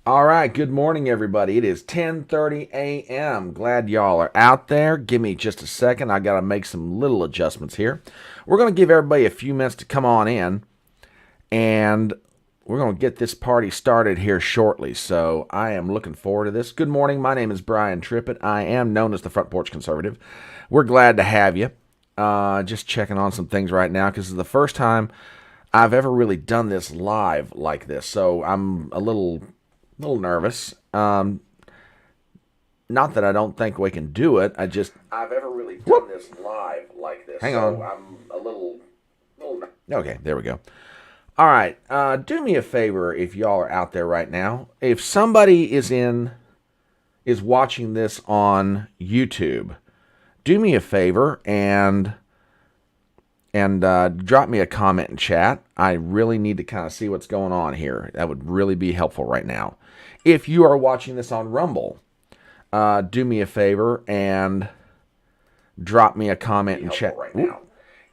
All right, good morning, everybody. It is 10:30 a.m. Glad y'all are out there. Give me just a second. I got to make some little adjustments here. We're going to give everybody a few minutes to come on in, and we're going to get this party started here shortly. So I am looking forward to this. Good morning. My name is Brian Trippett. I am known as the Front Porch Conservative. We're glad to have you. Just checking on some things right now because it's the first time I've ever really done this live like this. So I'm a little nervous. Not that I don't think we can do it. I've ever really done this live like this. Hang so on. I'm a little. Okay, there we go. All right. Do me a favor if y'all are out there right now. If somebody is watching this on YouTube, do me a favor and drop me a comment in chat. I really need to kind of see what's going on here. That would really be helpful right now. If you are watching this on Rumble, do me a favor and drop me a comment in chat. Right now.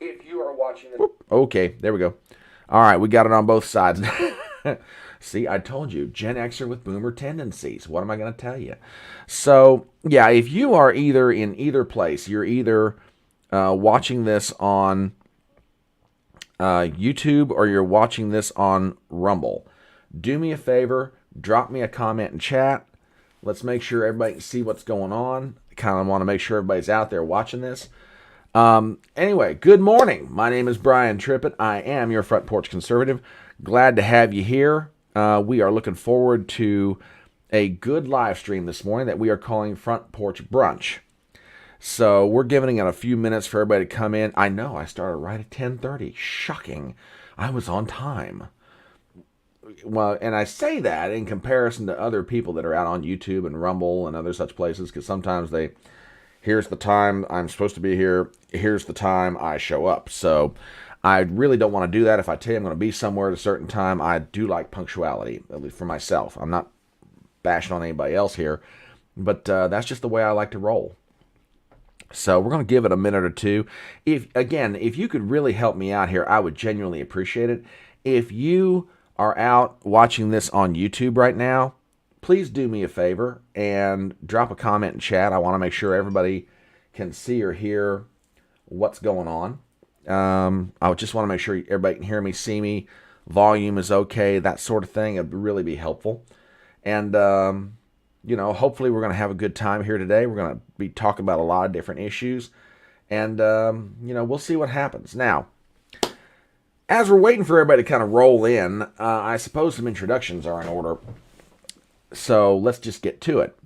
If you are watching this. Okay, there we go. All right, we got it on both sides. See, I told you, Gen Xer with boomer tendencies. What am I going to tell you? So, yeah, if you are either in either place, you're either watching this on YouTube or you're watching this on Rumble, do me a favor, drop me a comment in chat. Let's make sure everybody can see what's going on. Kind of want to make sure everybody's out there watching this. Anyway, good morning. My name is Brian Trippett. I am your Front Porch Conservative. Glad to have you here. We are looking forward to a good live stream this morning that we are calling Front Porch Brunch. So we're giving it a few minutes for everybody to come in. I know I started right at 10:30. Shocking. I was on time. Well, and I say that in comparison to other people that are out on YouTube and Rumble and other such places, because sometimes here's the time I'm supposed to be here, here's the time I show up. So I really don't want to do that. If I tell you I'm going to be somewhere at a certain time, I do like punctuality, at least for myself. I'm not bashing on anybody else here, but that's just the way I like to roll. So we're going to give it a minute or two. If you could really help me out here, I would genuinely appreciate it. If you are out watching this on YouTube right now, please do me a favor and drop a comment in chat. I want to make sure everybody can see or hear what's going on. I just want to make sure everybody can hear me, see me, volume is okay, that sort of thing. It would really be helpful. And, hopefully we're going to have a good time here today. We're going to be talking about a lot of different issues. And, we'll see what happens. Now, as we're waiting for everybody to kind of roll in, I suppose some introductions are in order. So let's just get to it.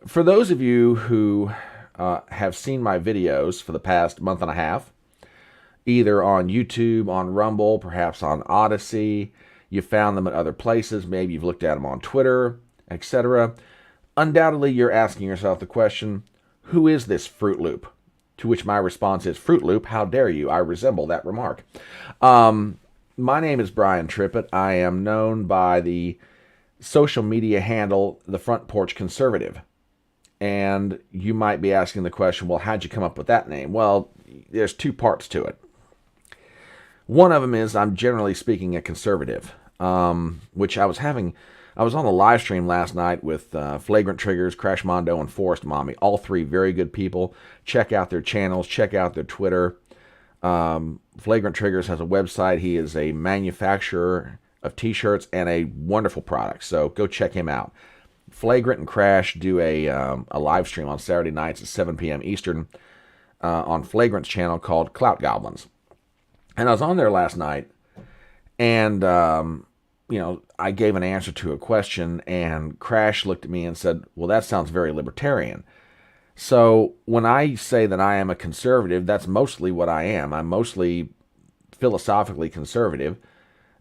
For those of you who have seen my videos for the past month and a half, either on YouTube, on Rumble, perhaps on Odysee, you found them at other places, maybe you've looked at them on Twitter, etc. Undoubtedly, you're asking yourself the question, who is this Fruit Loop? To which my response is, Fruit Loop, how dare you? I resemble that remark. My name is Brian Trippett. I am known by the social media handle, The Front Porch Conservative. And you might be asking the question, well, how'd you come up with that name? Well, there's two parts to it. One of them is I'm generally speaking a conservative, which I was on a live stream last night with Flagrant Triggers, Crash Mondo, and Forest Mommy. All three very good people. Check out their channels. Check out their Twitter. Flagrant Triggers has a website. He is a manufacturer of T-shirts and a wonderful product. So go check him out. Flagrant and Crash do a live stream on Saturday nights at 7 p.m. Eastern on Flagrant's channel called Clout Goblins. And I was on there last night, and I gave an answer to a question, and Crash looked at me and said, well, that sounds very libertarian. So when I say that I am a conservative, that's mostly what I am. I'm mostly philosophically conservative,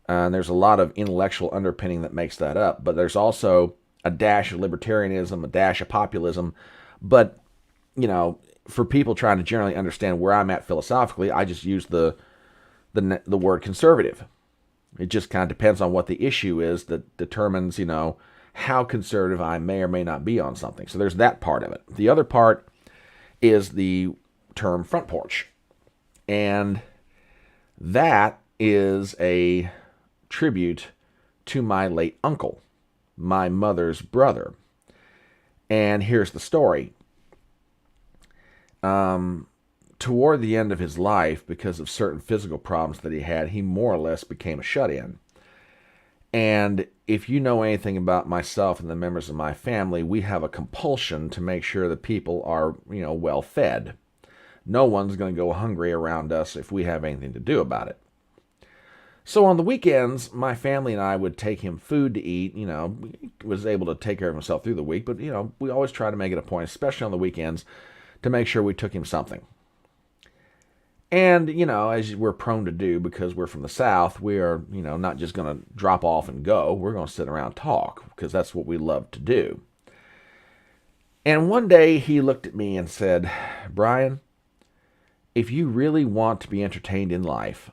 and there's a lot of intellectual underpinning that makes that up. But there's also a dash of libertarianism, a dash of populism. But, for people trying to generally understand where I'm at philosophically, I just use the word conservative. It just kind of depends on what the issue is that determines, how conservative I may or may not be on something. So there's that part of it. The other part is the term front porch. And that is a tribute to my late uncle, my mother's brother. And here's the story. Toward the end of his life, because of certain physical problems that he had, he more or less became a shut-in. And if you know anything about myself and the members of my family, we have a compulsion to make sure that people are, well fed. No one's going to go hungry around us if we have anything to do about it. So on the weekends, my family and I would take him food to eat. He was able to take care of himself through the week, but, we always try to make it a point, especially on the weekends, to make sure we took him something. And, as we're prone to do because we're from the South, we are, not just going to drop off and go. We're going to sit around and talk because that's what we love to do. And one day he looked at me and said, "Brian, if you really want to be entertained in life,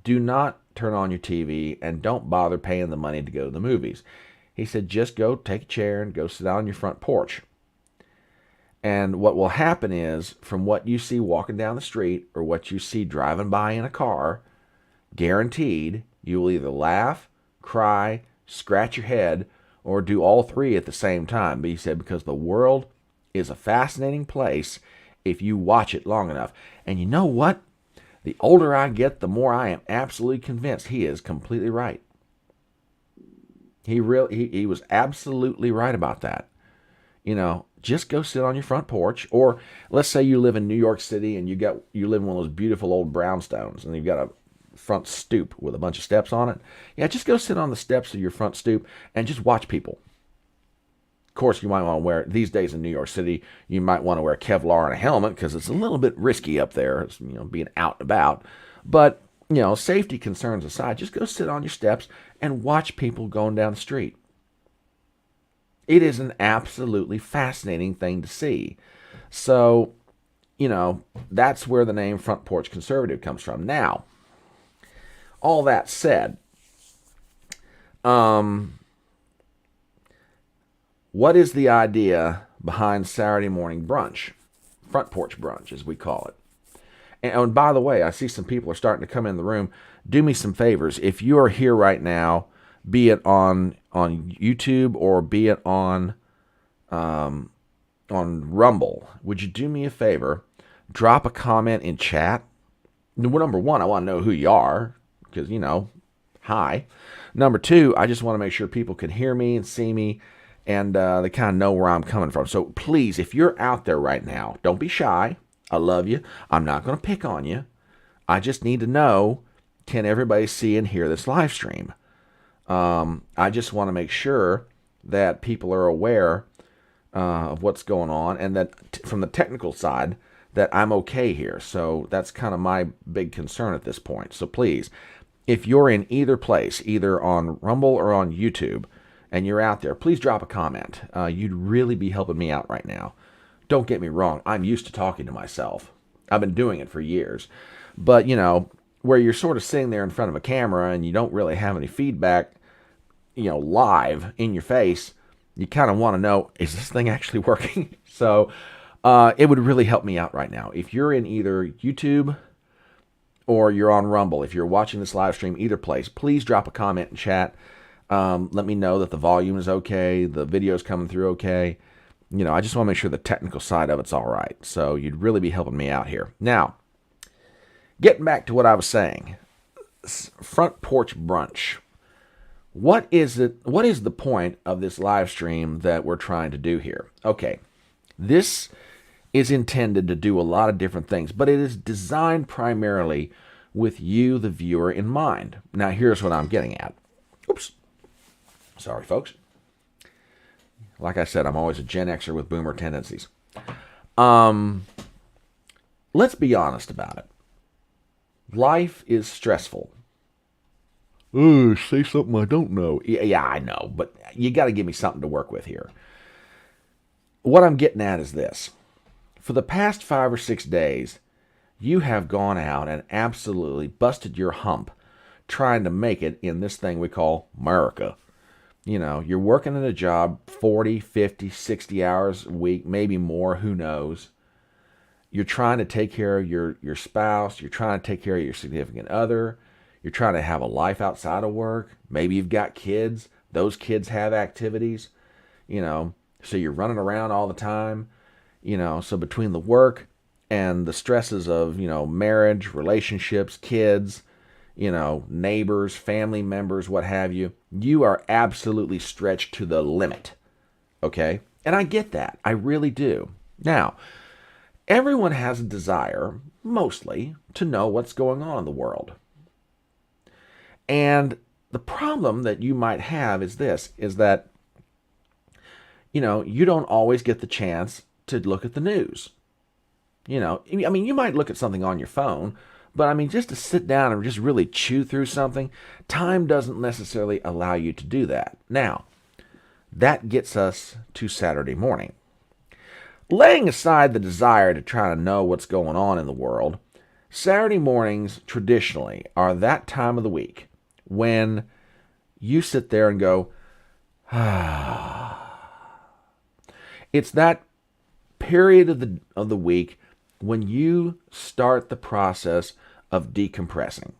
do not turn on your TV and don't bother paying the money to go to the movies." He said, "Just go take a chair and go sit down on your front porch. And what will happen is, from what you see walking down the street or what you see driving by in a car, guaranteed you will either laugh, cry, scratch your head, or do all three at the same time." But he said, because the world is a fascinating place if you watch it long enough. And you know what? The older I get, the more I am absolutely convinced he is completely right. He was absolutely right about that. Just go sit on your front porch. Or let's say you live in New York City and you live in one of those beautiful old brownstones and you've got a front stoop with a bunch of steps on it. Yeah, just go sit on the steps of your front stoop and just watch people. Of course, you might want to wear, these days in New York City, you might want to wear Kevlar and a helmet because it's a little bit risky up there, being out and about. But, safety concerns aside, just go sit on your steps and watch people going down the street. It is an absolutely fascinating thing to see. So, that's where the name Front Porch Conservative comes from. Now, all that said, what is the idea behind Saturday morning brunch? Front porch brunch, as we call it. And by the way, I see some people are starting to come in the room. Do me some favors. If you are here right now, be it on YouTube or be it on Rumble, would you do me a favor? Drop a comment in chat. Number one, I want to know who you are because, hi. Number two, I just want to make sure people can hear me and see me and they kind of know where I'm coming from. So please, if you're out there right now, don't be shy. I love you. I'm not going to pick on you. I just need to know, can everybody see and hear this live stream? I just want to make sure that people are aware of what's going on and that from the technical side that I'm okay here. So that's kind of my big concern at this point. So please, if you're in either place, either on Rumble or on YouTube, and you're out there, please drop a comment. You'd really be helping me out right now. Don't get me wrong. I'm used to talking to myself. I've been doing it for years. But, where you're sort of sitting there in front of a camera and you don't really have any feedback, live in your face, you kind of want to know, is this thing actually working? So it would really help me out right now. If you're in either YouTube or you're on Rumble, if you're watching this live stream, either place, please drop a comment in chat. Let me know that the volume is okay, the video's coming through okay. I just want to make sure the technical side of it's all right. So you'd really be helping me out here. Now, getting back to what I was saying, Front Porch Brunch. What is it? What is the point of this live stream that we're trying to do here? Okay, this is intended to do a lot of different things, but it is designed primarily with you, the viewer, in mind. Now, here's what I'm getting at. Oops. Sorry, folks. Like I said, I'm always a Gen Xer with boomer tendencies. Let's be honest about it. Life is stressful. Oh, say something I don't know. Yeah, I know, but you got to give me something to work with here. What I'm getting at is this. For the past 5 or 6 days, you have gone out and absolutely busted your hump trying to make it in this thing we call America. You're working in a job 40, 50, 60 hours a week, maybe more, who knows. You're trying to take care of your spouse. You're trying to take care of your significant other. You're trying to have a life outside of work. Maybe you've got kids. Those kids have activities, so you're running around all the time, so between the work and the stresses of, marriage, relationships, kids, neighbors, family members, what have you, you are absolutely stretched to the limit. Okay? And I get that. I really do. Now, everyone has a desire, mostly, to know what's going on in the world. And the problem that you might have is this, is that, you don't always get the chance to look at the news. You might look at something on your phone, but just to sit down and just really chew through something, time doesn't necessarily allow you to do that. Now, that gets us to Saturday morning. Laying aside the desire to try to know what's going on in the world, Saturday mornings traditionally are that time of the week when you sit there and go, It's that period of the week when you start the process of decompressing.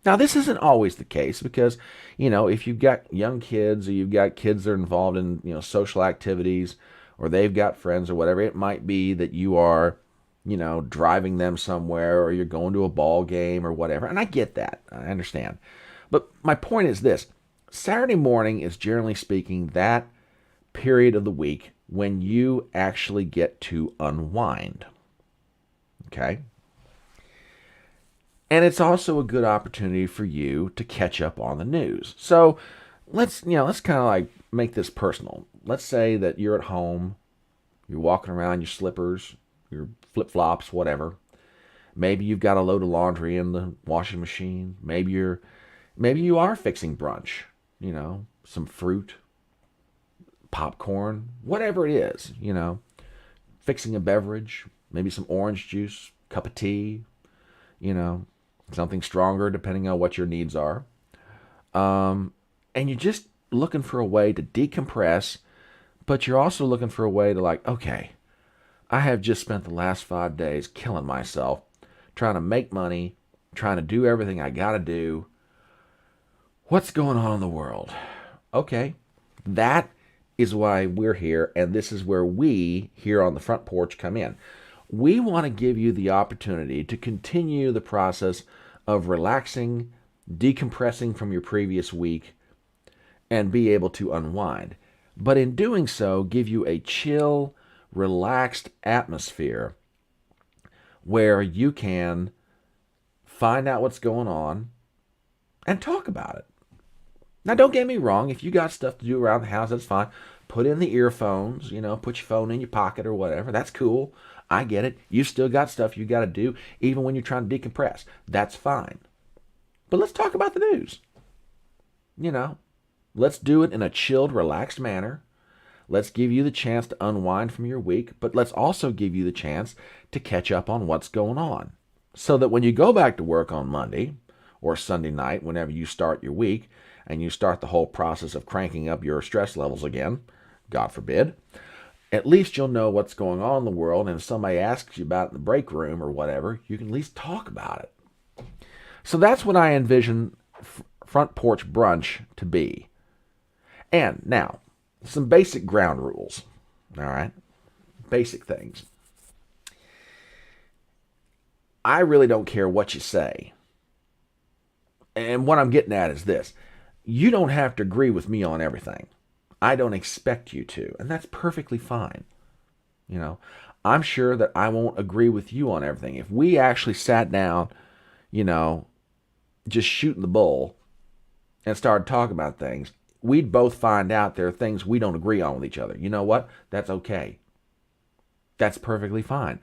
Now, this isn't always the case because, if you've got young kids or you've got kids that are involved in, social activities or they've got friends or whatever, it might be that you are, driving them somewhere or you're going to a ball game or whatever. And I get that. I understand. But my point is this. Saturday morning is, generally speaking, that period of the week when you actually get to unwind. Okay? And it's also a good opportunity for you to catch up on the news. So let's kind of like make this personal. Let's say that you're at home, you're walking around your slippers, your flip-flops, whatever. Maybe you've got a load of laundry in the washing machine. Maybe you are fixing brunch, some fruit, popcorn, whatever it is, fixing a beverage, maybe some orange juice, cup of tea, something stronger depending on what your needs are. And you're just looking for a way to decompress, but you're also looking for a way to okay, I have just spent the last 5 days killing myself, trying to make money, trying to do everything I got to do. What's going on in the world? Okay, that is why we're here, and this is where we here on the front porch come in. We want to give you the opportunity to continue the process of relaxing, decompressing from your previous week, and be able to unwind. But in doing so, give you a chill, relaxed atmosphere where you can find out what's going on and talk about it. Now, don't get me wrong. If you got stuff to do around the house, that's fine. Put in the earphones, put your phone in your pocket or whatever. That's cool. I get it. You still got stuff you got to do, even when you're trying to decompress. That's fine. But let's talk about the news. Let's do it in a chilled, relaxed manner. Let's give you the chance to unwind from your week, but let's also give you the chance to catch up on what's going on. So that when you go back to work on Monday or Sunday night, whenever you start your week, and you start the whole process of cranking up your stress levels again, God forbid, at least you'll know what's going on in the world, and if somebody asks you about it in the break room or whatever, you can at least talk about it. So that's what I envision front porch brunch to be. And now, some basic ground rules, all right? Basic things. I really don't care what you say. And what I'm getting at is this. You don't have to agree with me on everything. I don't expect you to, and that's perfectly fine. I'm sure that I won't agree with you on everything. If we actually sat down, just shooting the bull and started talking about things, we'd both find out there are things we don't agree on with each other. You know what? That's okay. That's perfectly fine.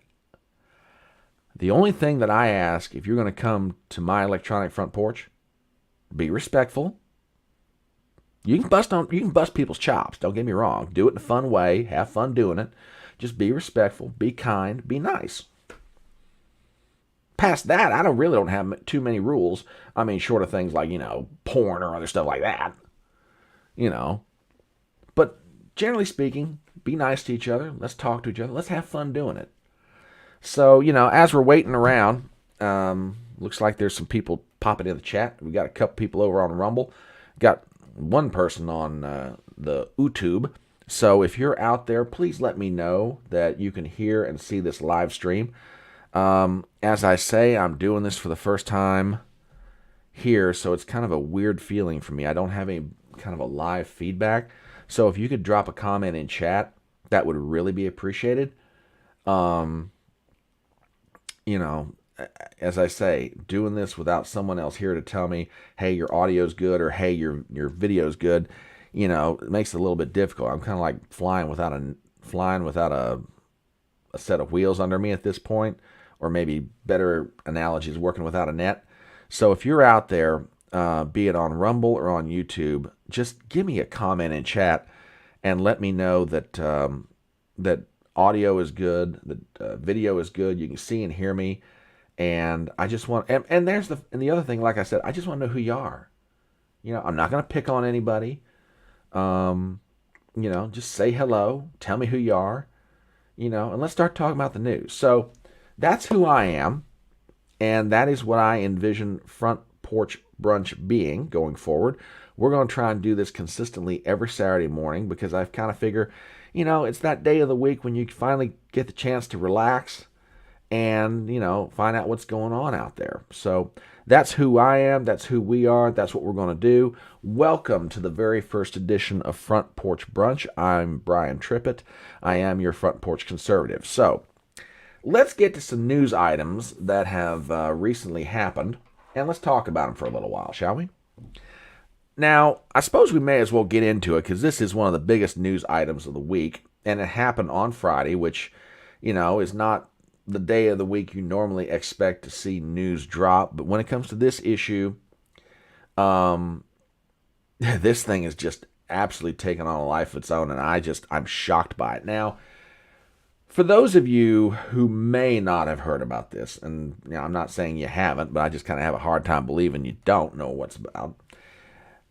The only thing that I ask, if you're going to come to my electronic front porch, be respectful. You can bust people's chops. Don't get me wrong. Do it in a fun way. Have fun doing it. Just be respectful. Be kind. Be nice. Past that, I don't have too many rules. Short of things like, porn or other stuff like that. But generally speaking, be nice to each other. Let's talk to each other. Let's have fun doing it. So, as we're waiting around, looks like there's some people popping in the chat. We got a couple people over on Rumble. Got one person on the YouTube. So if you're out there, please let me know that you can hear and see this live stream. As I say, I'm doing this for the first time here, so it's kind of a weird feeling for me. I don't have any kind of a live feedback. So if you could drop a comment in chat, that would really be appreciated. Um, you know, as I say, doing this without someone else here to tell me, hey, your audio's good, or hey, your video's good, it makes it a little bit difficult. I'm kind of like flying without a set of wheels under me at this point, or maybe better analogy is working without a net. So if you're out there, be it on Rumble or on YouTube, just give me a comment in chat and let me know that that audio is good, that video is good. You can see and hear me, and I just want. And the other thing, like I said, I just want to know who you are. I'm not going to pick on anybody. Just say hello, tell me who you are, and let's start talking about the news. So that's who I am, and that is what I envision Front Porch Brunch being going forward. We're going to try and do this consistently every Saturday morning because I kind of figure, it's that day of the week when you finally get the chance to relax and, find out what's going on out there. So that's who I am. That's who we are. That's what we're going to do. Welcome to the very first edition of Front Porch Brunch. I'm Brian Trippett. I am your Front Porch Conservative. So let's get to some news items that have recently happened, and let's talk about them for a little while, shall we? Now, I suppose we may as well get into it because this is one of the biggest news items of the week, and it happened on Friday, which, is not the day of the week you normally expect to see news drop. But when it comes to this issue, this thing is just absolutely taken on a life of its own, and I'm shocked by it. Now, for those of you who may not have heard about this, and I'm not saying you haven't, but I just kind of have a hard time believing you don't know what's about.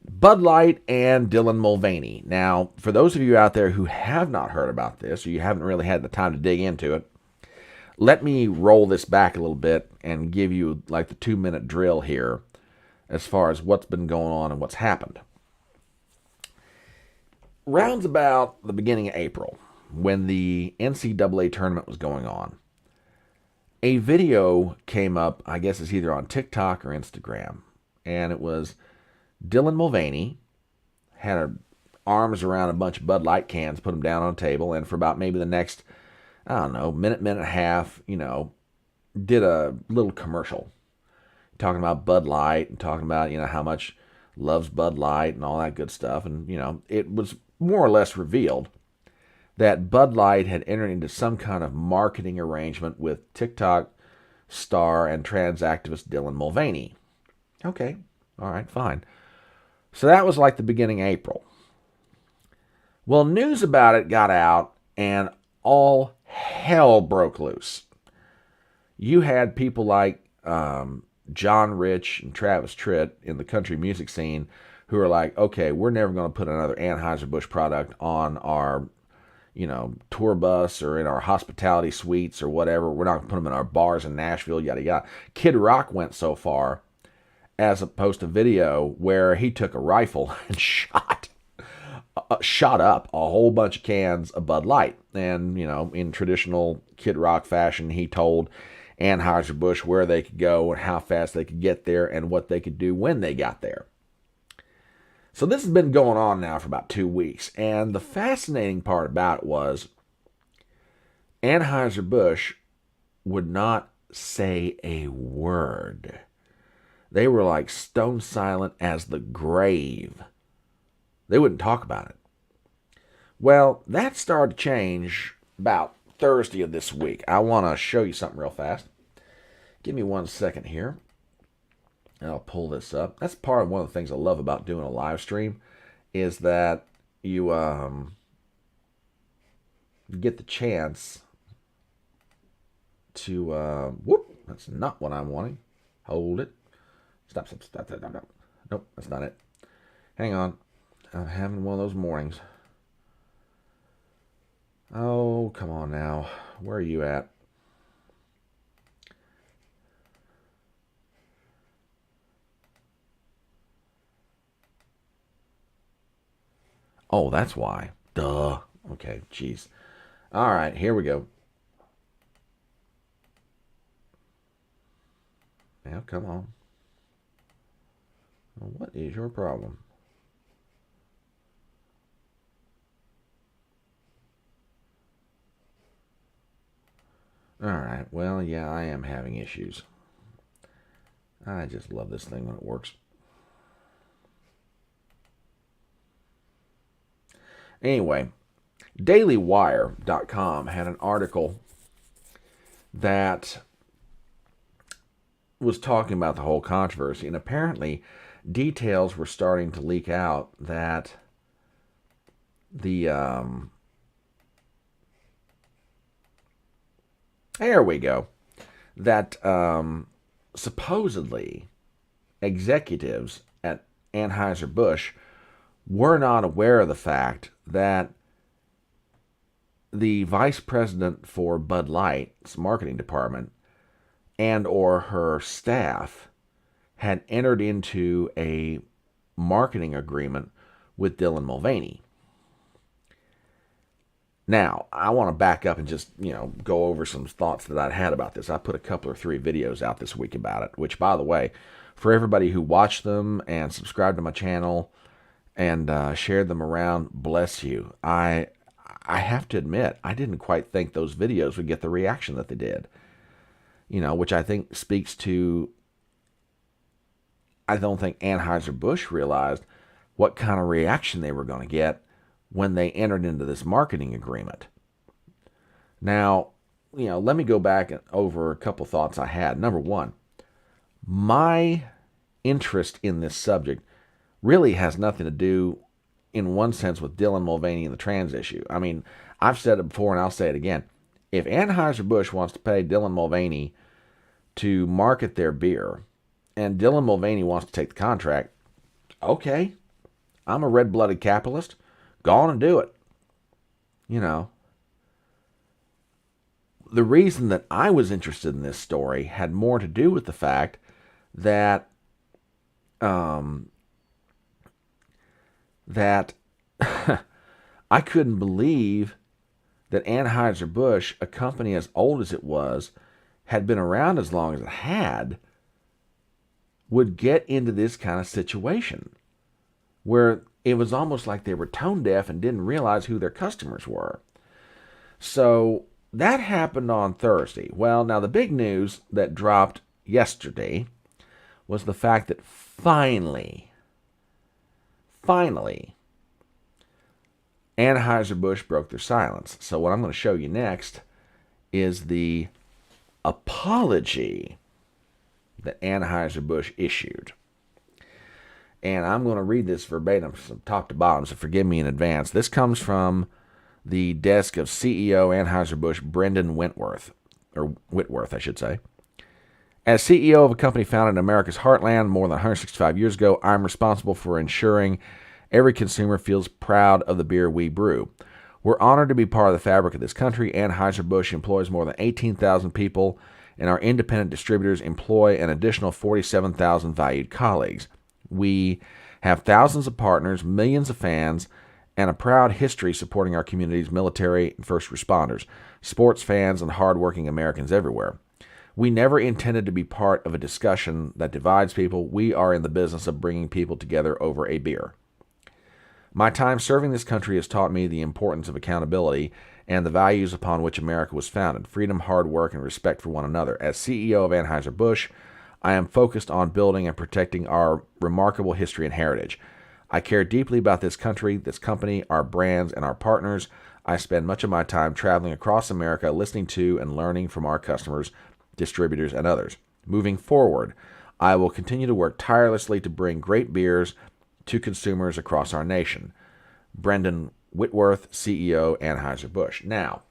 Bud Light and Dylan Mulvaney. Now, for those of you out there who have not heard about this, or you haven't really had the time to dig into it, let me roll this back a little bit and give you like the 2-minute drill here as far as what's been going on and what's happened. Rounds about the beginning of April, when the NCAA tournament was going on, a video came up, I guess it's either on TikTok or Instagram, and it was Dylan Mulvaney had her arms around a bunch of Bud Light cans, put them down on a table, and for about maybe the next, minute and a half, did a little commercial talking about Bud Light and talking about, how much loves Bud Light and all that good stuff. And, it was more or less revealed that Bud Light had entered into some kind of marketing arrangement with TikTok star and trans activist Dylan Mulvaney. Okay, all right, fine. So that was like the beginning of April. Well, news about it got out, and all hell broke loose. You had people like John Rich and Travis Tritt in the country music scene who are like, okay, we're never going to put another Anheuser-Busch product on our, tour bus or in our hospitality suites or whatever. We're not going to put them in our bars in Nashville, yada, yada. Kid Rock went so far as to post a video where he took a rifle and shot up a whole bunch of cans of Bud Light. And, in traditional Kid Rock fashion, he told Anheuser-Busch where they could go and how fast they could get there and what they could do when they got there. So this has been going on now for about 2 weeks. And the fascinating part about it was Anheuser-Busch would not say a word. They were like stone silent as the grave. They wouldn't talk about it. Well, that started to change about Thursday of this week. I want to show you something real fast. Give me 1 second here. And I'll pull this up. That's part of one of the things I love about doing a live stream is that you get the chance to that's not what I'm wanting. Hold it. Stop. Nope, that's not it. Hang on. I'm having one of those mornings. Oh, come on now. Where are you at? Oh, that's why. Duh. Okay, jeez. All right, here we go. Now, come on. What is your problem? All right, well, yeah, I am having issues. I just love this thing when it works. Anyway, dailywire.com had an article that was talking about the whole controversy, and apparently details were starting to leak out that the there we go, that supposedly executives at Anheuser-Busch were not aware of the fact that the vice president for Bud Light's marketing department and or her staff had entered into a marketing agreement with Dylan Mulvaney. Now, I want to back up and just, go over some thoughts that I'd had about this. I put a couple or three videos out this week about it, which, by the way, for everybody who watched them and subscribed to my channel and shared them around, bless you. I have to admit, I didn't quite think those videos would get the reaction that they did. Which I think speaks to, I don't think Anheuser-Busch realized what kind of reaction they were going to get when they entered into this marketing agreement. Now, let me go back over a couple thoughts I had. Number one, my interest in this subject really has nothing to do, in one sense, with Dylan Mulvaney and the trans issue. I mean, I've said it before and I'll say it again. If Anheuser-Busch wants to pay Dylan Mulvaney to market their beer, and Dylan Mulvaney wants to take the contract, okay, I'm a red-blooded capitalist. Go on and do it. The reason that I was interested in this story had more to do with the fact that that I couldn't believe that Anheuser-Busch, a company as old as it was, had been around as long as it had, would get into this kind of situation where it was almost like they were tone deaf and didn't realize who their customers were. So that happened on Thursday. Well, now the big news that dropped yesterday was the fact that finally, Anheuser-Busch broke their silence. So what I'm going to show you next is the apology that Anheuser-Busch issued. And I'm going to read this verbatim from top to bottom, so forgive me in advance. This comes from the desk of CEO Anheuser-Busch, Brendan Whitworth, or Whitworth, I should say. As CEO of a company founded in America's heartland more than 165 years ago, I'm responsible for ensuring every consumer feels proud of the beer we brew. We're honored to be part of the fabric of this country. Anheuser-Busch employs more than 18,000 people, and our independent distributors employ an additional 47,000 valued colleagues. We have thousands of partners, millions of fans, and a proud history supporting our community's military and first responders, sports fans, and hardworking Americans everywhere. We never intended to be part of a discussion that divides people. We are in the business of bringing people together over a beer. My time serving this country has taught me the importance of accountability and the values upon which America was founded: freedom, hard work, and respect for one another. As CEO of Anheuser-Busch, I am focused on building and protecting our remarkable history and heritage. I care deeply about this country, this company, our brands, and our partners. I spend much of my time traveling across America, listening to and learning from our customers, distributors, and others. Moving forward, I will continue to work tirelessly to bring great beers to consumers across our nation. Brendan Whitworth, CEO, Anheuser-Busch. Now,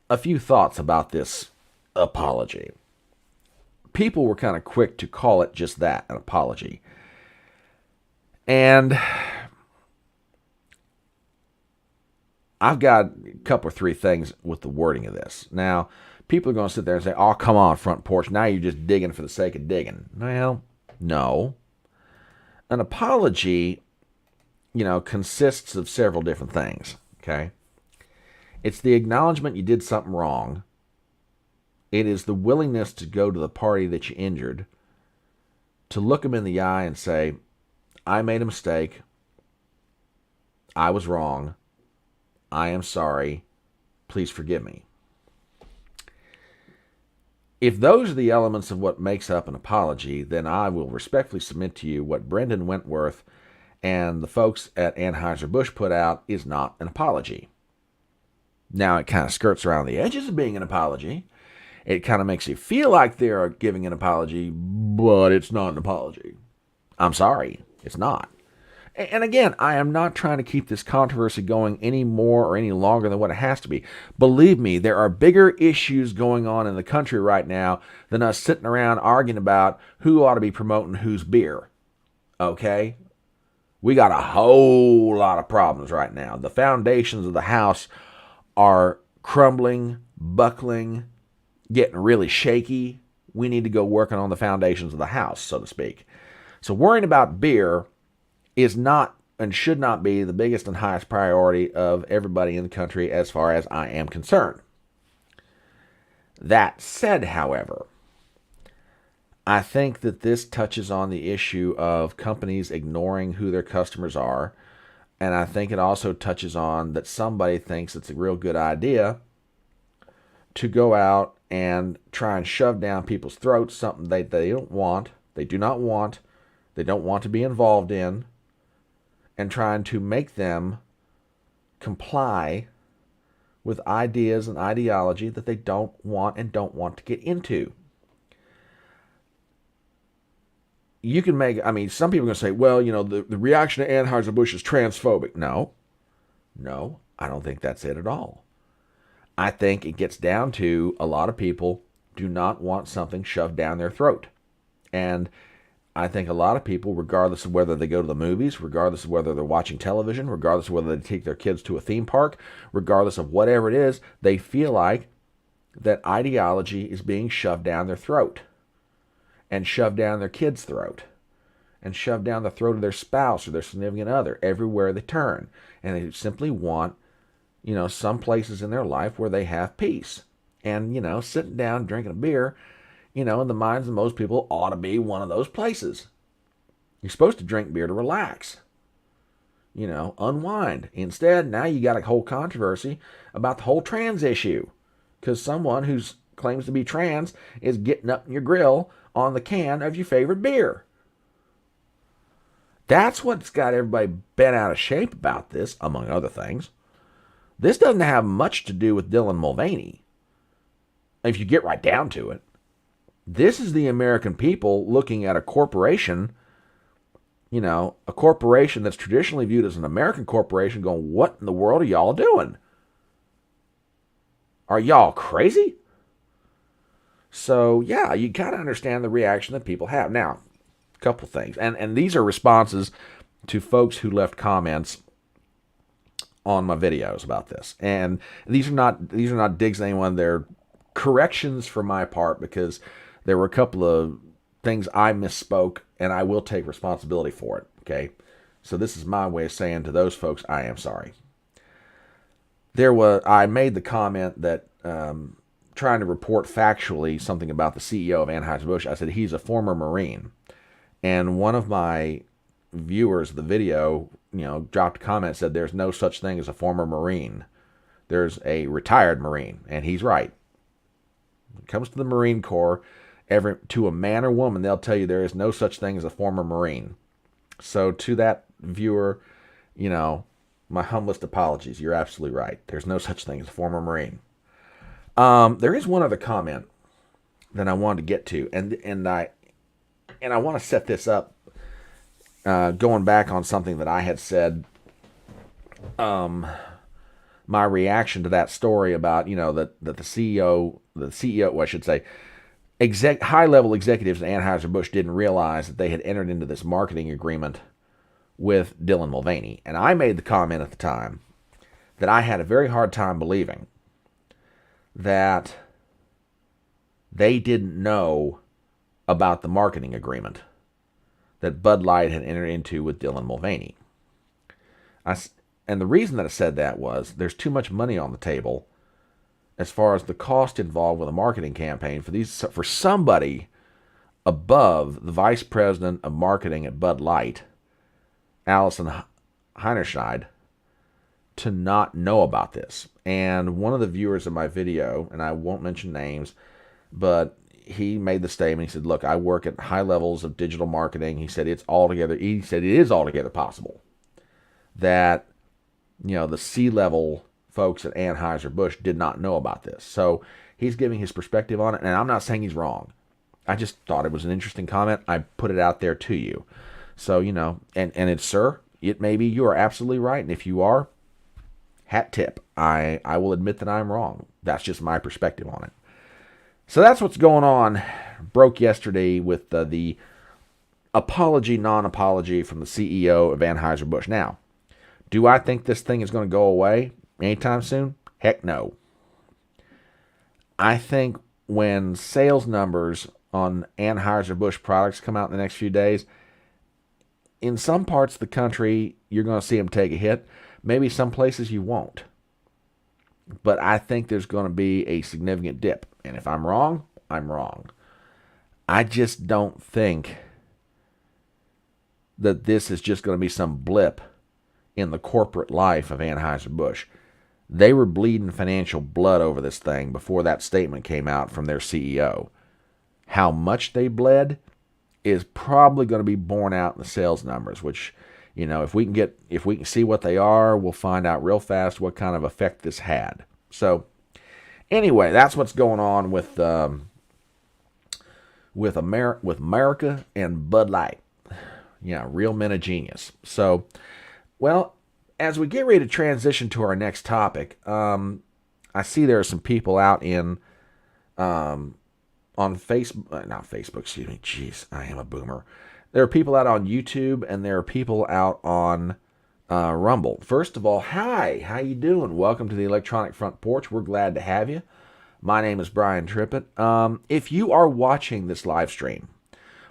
a few thoughts about this apology. People were kind of quick to call it just that, an apology. And I've got a couple or three things with the wording of this. Now, people are going to sit there and say, oh, come on, Front Porch, now you're just digging for the sake of digging. Well, no. An apology consists of several different things, okay? It's the acknowledgement you did something wrong. It is the willingness to go to the party that you injured, to look them in the eye and say, I made a mistake. I was wrong. I am sorry. Please forgive me. If those are the elements of what makes up an apology, then I will respectfully submit to you what Brendan Wentworth and the folks at Anheuser-Busch put out is not an apology. Now, it kind of skirts around the edges of being an apology. It kind of makes you feel like they're giving an apology, but it's not an apology. I'm sorry, it's not. And again, I am not trying to keep this controversy going any more or any longer than what it has to be. Believe me, there are bigger issues going on in the country right now than us sitting around arguing about who ought to be promoting whose beer. Okay? We got a whole lot of problems right now. The foundations of the house are crumbling, buckling, getting really shaky. We need to go working on the foundations of the house, so to speak. So worrying about beer is not and should not be the biggest and highest priority of everybody in the country as far as I am concerned. That said, however, I think that this touches on the issue of companies ignoring who their customers are, and I think it also touches on that somebody thinks it's a real good idea to go out and try and shove down people's throats something they don't want, they do not want, they don't want to be involved in, and trying to make them comply with ideas and ideology that they don't want and don't want to get into. You can make, some people are going to say, well, the reaction to Anheuser-Busch is transphobic. No, I don't think that's it at all. I think it gets down to a lot of people do not want something shoved down their throat. And I think a lot of people, regardless of whether they go to the movies, regardless of whether they're watching television, regardless of whether they take their kids to a theme park, regardless of whatever it is, they feel like that ideology is being shoved down their throat and shoved down their kids' throat and shoved down the throat of their spouse or their significant other everywhere they turn. And they simply want, some places in their life where they have peace. And, sitting down, drinking a beer, in the minds of most people ought to be one of those places. You're supposed to drink beer to relax, unwind. Instead, now you got a whole controversy about the whole trans issue because someone who claims to be trans is getting up in your grill on the can of your favorite beer. That's what's got everybody bent out of shape about this, among other things. This doesn't have much to do with Dylan Mulvaney, if you get right down to it. This is the American people looking at a corporation, a corporation that's traditionally viewed as an American corporation going, what in the world are y'all doing? Are y'all crazy? So, yeah, you got to understand the reaction that people have. Now, a couple things. And these are responses to folks who left comments on my videos about this. And these are not digs at anyone. They're corrections for my part because there were a couple of things I misspoke, and I will take responsibility for it, okay? So this is my way of saying to those folks, I am sorry. I made the comment that trying to report factually something about the CEO of Anheuser-Busch, I said he's a former Marine. And one of my viewers of the video, dropped a comment, said there's no such thing as a former Marine. There's a retired Marine, and he's right. When it comes to the Marine Corps, to a man or woman, they'll tell you there is no such thing as a former Marine. So to that viewer, my humblest apologies. You're absolutely right. There's no such thing as a former Marine. There is one other comment that I wanted to get to, and I want to set this up, going back on something that I had said. My reaction to that story about that the CEO, well, I should say, high-level executives at Anheuser-Busch didn't realize that they had entered into this marketing agreement with Dylan Mulvaney. And I made the comment at the time that I had a very hard time believing that they didn't know about the marketing agreement that Bud Light had entered into with Dylan Mulvaney. And the reason that I said that was there's too much money on the table as far as the cost involved with a marketing campaign for somebody above the vice president of marketing at Bud Light, Allison Heinerscheid, to not know about this. And one of the viewers of my video, and I won't mention names, but he made the statement. He said, look, I work at high levels of digital marketing. He said it is altogether possible that, the C-level folks at Anheuser-Busch did not know about this. So he's giving his perspective on it, and I'm not saying he's wrong. I just thought it was an interesting comment. I put it out there to you. So, and it's, sir, it may be you are absolutely right. And if you are, hat tip. I will admit that I'm wrong. That's just my perspective on it. So that's what's going on. Broke yesterday with the apology, non-apology from the CEO of Anheuser-Busch. Now, do I think this thing is going to go away anytime soon? Heck no. I think when sales numbers on Anheuser-Busch products come out in the next few days, in some parts of the country, you're going to see them take a hit. Maybe some places you won't. But I think there's going to be a significant dip. And if I'm wrong, I'm wrong. I just don't think that this is just going to be some blip in the corporate life of Anheuser-Busch. They were bleeding financial blood over this thing before that statement came out from their CEO. How much they bled is probably going to be borne out in the sales numbers, which, if we can see what they are, we'll find out real fast what kind of effect this had. So, anyway, that's what's going on with America and Bud Light. Yeah, real men of genius. So, well, as we get ready to transition to our next topic, I see there are some people out on Facebook, not Facebook, excuse me. Jeez, I am a boomer. There are people out on YouTube, and there are people out on Rumble. First of all, hi, how you doing? Welcome to the Electronic Front Porch. We're glad to have you. My name is Brian Trippett. If you are watching this live stream,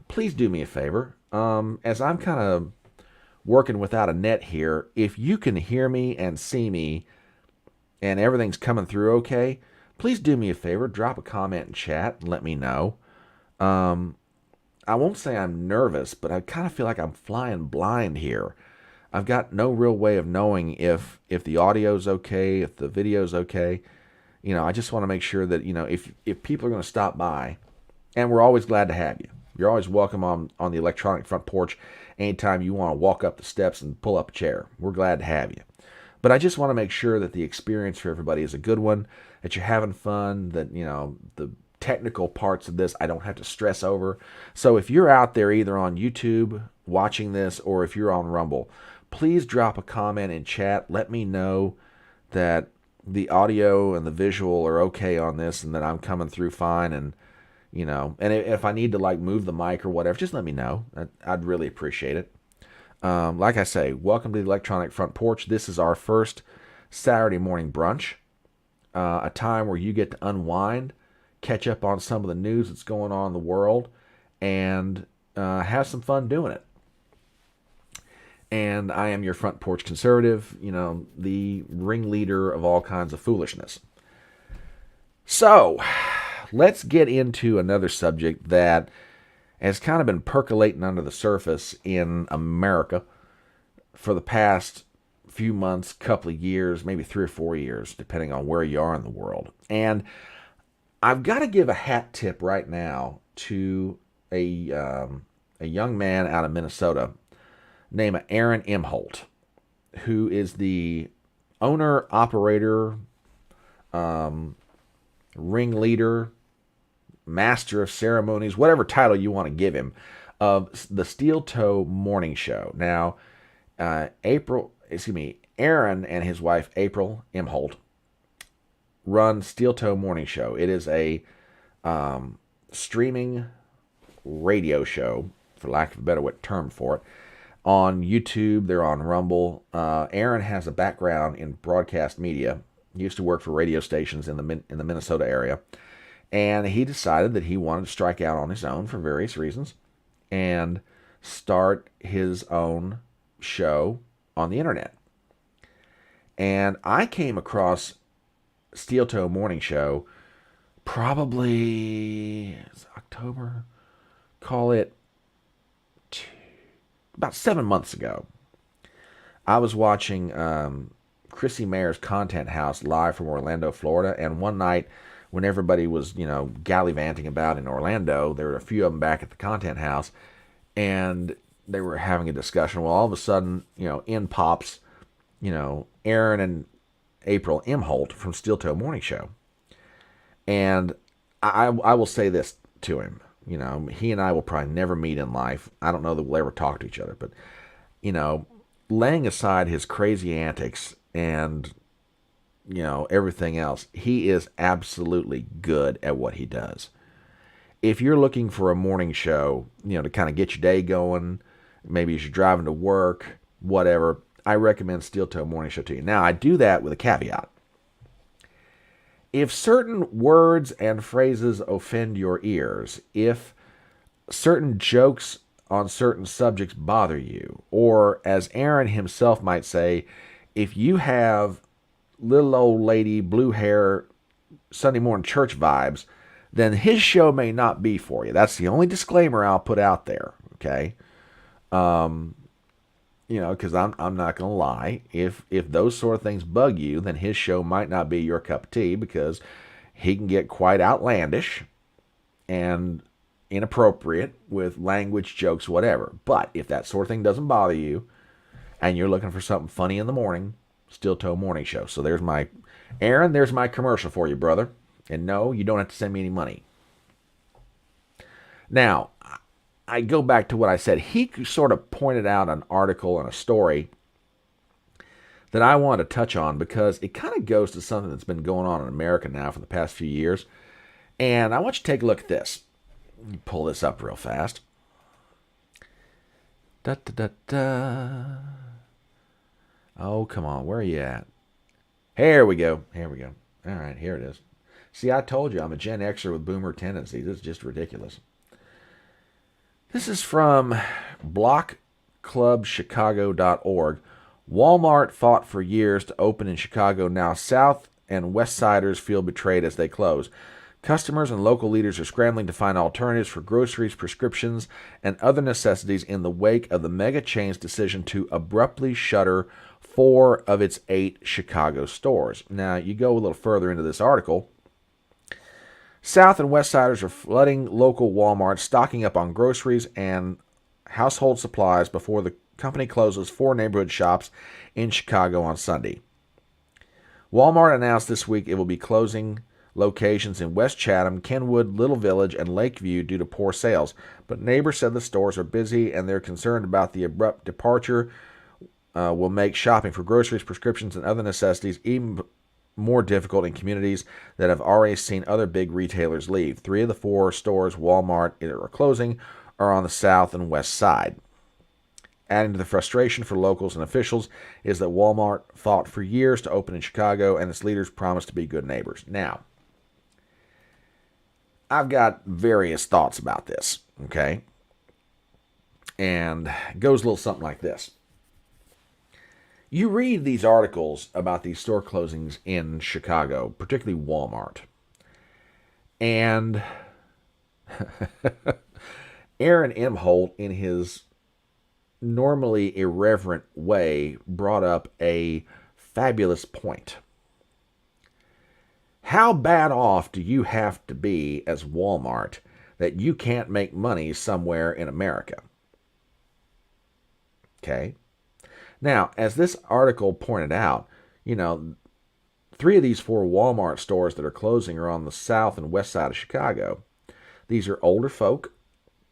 please do me a favor. As I'm kind of working without a net here, if you can hear me and see me and everything's coming through okay, please do me a favor. Drop a comment in chat and let me know. I won't say I'm nervous, but I kind of feel like I'm flying blind here. I've got no real way of knowing if the audio's okay, if the video's okay. I just want to make sure that, if people are going to stop by, and we're always glad to have you. You're always welcome on the Electronic Front Porch anytime you want to walk up the steps and pull up a chair. We're glad to have you. But I just want to make sure that the experience for everybody is a good one, that you're having fun, that, the technical parts of this I don't have to stress over. So if you're out there either on YouTube watching this or if you're on Rumble, please drop a comment in chat. Let me know that the audio and the visual are okay on this and that I'm coming through fine. And, and if I need to move the mic or whatever, just let me know. I'd really appreciate it. Like I say, welcome to the Electronic Front Porch. This is our first Saturday morning brunch, a time where you get to unwind, catch up on some of the news that's going on in the world, and have some fun doing it. And I am your front porch conservative, the ringleader of all kinds of foolishness. So, let's get into another subject that has kind of been percolating under the surface in America for the past few months, couple of years, maybe 3 or 4 years, depending on where you are in the world. And I've got to give a hat tip right now to a young man out of Minnesota named Aaron Imholt, who is the owner, operator, ringleader, master of ceremonies, whatever title you want to give him, of the Steel Toe Morning Show. Now, Aaron and his wife, April Imholt, run Steel Toe Morning Show. It is a streaming radio show, for lack of a better term for it, on YouTube. They're on Rumble. Aaron has a background in broadcast media. He used to work for radio stations in the Minnesota area. And he decided that he wanted to strike out on his own for various reasons and start his own show on the internet. And I came across Steel Toe Morning Show probably October, call it about 7 months ago. I was watching Chrissy Mayer's Content House live from Orlando, Florida, and one night when everybody was, gallivanting about in Orlando, there were a few of them back at the Content House, and they were having a discussion. Well, all of a sudden, in pops, Aaron and April Imholt from Steel Toe Morning Show. And I will say this to him. He and I will probably never meet in life. I don't know that we'll ever talk to each other, but, laying aside his crazy antics and, everything else, he is absolutely good at what he does. If you're looking for a morning show, to kind of get your day going, maybe as you're driving to work, whatever, I recommend Steel Toe Morning Show to you. Now, I do that with a caveat. If certain words and phrases offend your ears, if certain jokes on certain subjects bother you, or as Aaron himself might say, if you have little old lady, blue hair, Sunday morning church vibes, then his show may not be for you. That's the only disclaimer I'll put out there, okay? Because I'm not going to lie. If those sort of things bug you, then his show might not be your cup of tea, because he can get quite outlandish and inappropriate with language, jokes, whatever. But if that sort of thing doesn't bother you and you're looking for something funny in the morning, Steel Toe Morning Show. So there's my commercial for you, brother. And no, you don't have to send me any money. Now, I go back to what I said. He sort of pointed out an article and a story that I want to touch on, because it kind of goes to something that's been going on in America now for the past few years. And I want you to take a look at this. Let me pull this up real fast. Da, da, da, da. Oh, come on. Where are you at? Here we go. Here we go. All right, here it is. See, I told you I'm a Gen Xer with boomer tendencies. It's just ridiculous. This is from blockclubchicago.org. Walmart fought for years to open in Chicago. Now South and West Siders feel betrayed as they close. Customers and local leaders are scrambling to find alternatives for groceries, prescriptions, and other necessities in the wake of the mega chain's decision to abruptly shutter 4 of its 8 Chicago stores. Now, you go a little further into this article. South and West Siders are flooding local Walmart, stocking up on groceries and household supplies before the company closes 4 neighborhood shops in Chicago on Sunday. Walmart announced this week it will be closing locations in West Chatham, Kenwood, Little Village, and Lakeview due to poor sales. But neighbors said the stores are busy and they're concerned about the abrupt departure will make shopping for groceries, prescriptions, and other necessities even more difficult in communities that have already seen other big retailers leave. 3 of the 4 stores Walmart are closing are on the south and west side. Adding to the frustration for locals and officials is that Walmart fought for years to open in Chicago, and its leaders promised to be good neighbors. Now, I've got various thoughts about this, okay? And it goes a little something like this. You read these articles about these store closings in Chicago, particularly Walmart, and Aaron Imholt, in his normally irreverent way, brought up a fabulous point. How bad off do you have to be as Walmart that you can't make money somewhere in America? Okay. Now, as this article pointed out, 3 of these 4 Walmart stores that are closing are on the south and west side of Chicago. These are older folk.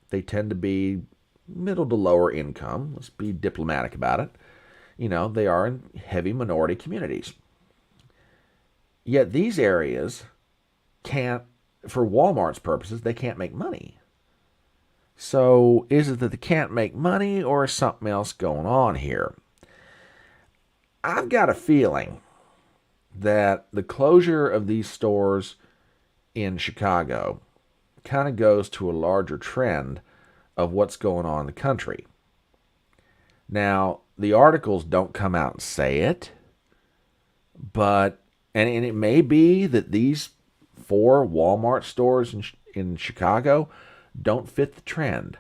They tend to be middle to lower income. Let's be diplomatic about it. They are in heavy minority communities. Yet these areas can't, for Walmart's purposes, they can't make money. So is it that they can't make money, or is something else going on here? I've got a feeling that the closure of these stores in Chicago kind of goes to a larger trend of what's going on in the country. Now, the articles don't come out and say it, But and it may be that these 4 Walmart stores in Chicago don't fit the trend,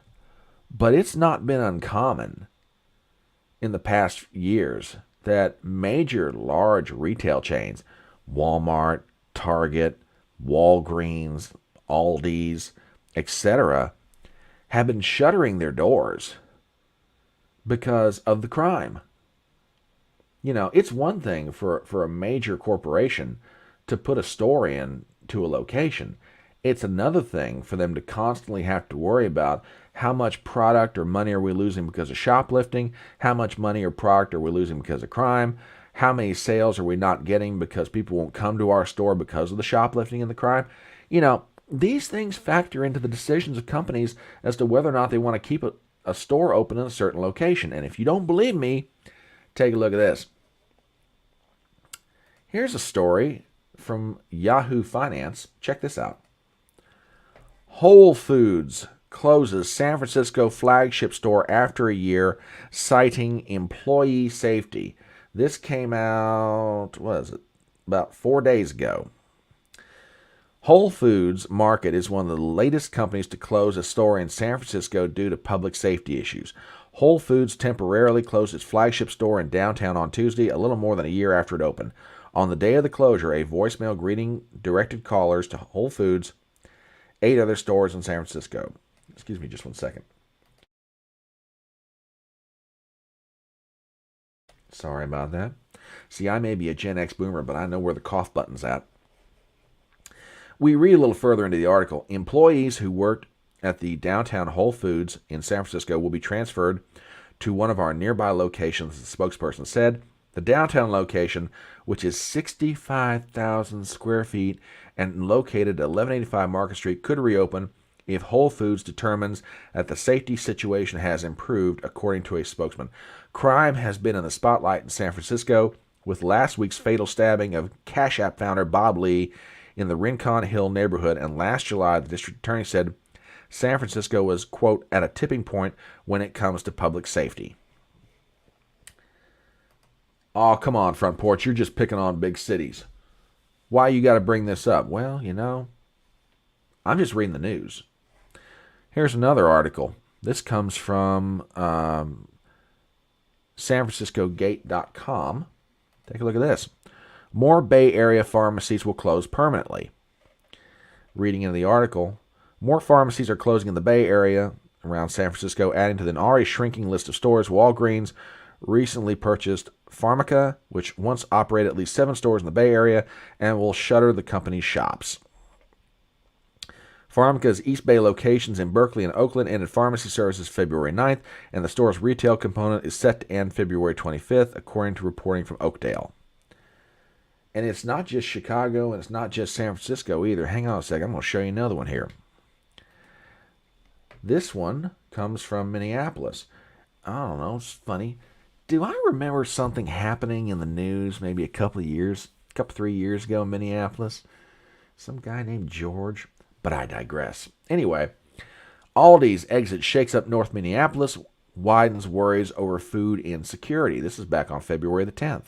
but it's not been uncommon in the past years that major large retail chains, Walmart, Target, Walgreens, Aldi's, etc., have been shuttering their doors because of the crime. It's one thing for a major corporation to put a store in to a location. It's another thing for them to constantly have to worry about how much product or money are we losing because of shoplifting, how much money or product are we losing because of crime, how many sales are we not getting because people won't come to our store because of the shoplifting and the crime. These things factor into the decisions of companies as to whether or not they want to keep a store open in a certain location. And if you don't believe me, take a look at this. Here's a story from Yahoo Finance. Check this out. Whole Foods closes San Francisco flagship store after a year, citing employee safety. This came out, what is it, about 4 days ago. Whole Foods Market is one of the latest companies to close a store in San Francisco due to public safety issues. Whole Foods temporarily closed its flagship store in downtown on Tuesday, a little more than a year after it opened. On the day of the closure, a voicemail greeting directed callers to Whole Foods, 8 other stores in San Francisco. Excuse me just one second. Sorry about that. See, I may be a Gen X boomer, but I know where the cough button's at. We read a little further into the article. Employees who worked at the downtown Whole Foods in San Francisco will be transferred to one of our nearby locations, the spokesperson said. The downtown location, which is 65,000 square feet and located at 1185 Market Street, could reopen if Whole Foods determines that the safety situation has improved, according to a spokesman. Crime has been in the spotlight in San Francisco, with last week's fatal stabbing of Cash App founder Bob Lee in the Rincon Hill neighborhood, and last July, the district attorney said San Francisco was, quote, at a tipping point when it comes to public safety. Oh, come on, Front Porch, you're just picking on big cities. Why you got to bring this up? Well, I'm just reading the news. Here's another article. This comes from SanFranciscoGate.com. Take a look at this. More Bay Area pharmacies will close permanently. Reading into the article, more pharmacies are closing in the Bay Area around San Francisco, adding to the already shrinking list of stores. Walgreens recently purchased Pharmaca, which once operated at least 7 stores in the Bay Area, and will shutter the company's shops. Pharmaca's East Bay locations in Berkeley and Oakland ended pharmacy services February 9th, and the store's retail component is set to end February 25th, according to reporting from Oakdale. And it's not just Chicago, and it's not just San Francisco either. Hang on a second. I'm going to show you another one here. This one comes from Minneapolis. I don't know. It's funny. Do I remember something happening in the news maybe a couple 3 years ago in Minneapolis? Some guy named George. But I digress. Anyway, Aldi's exit shakes up North Minneapolis, widens worries over food insecurity. This is back on February the 10th.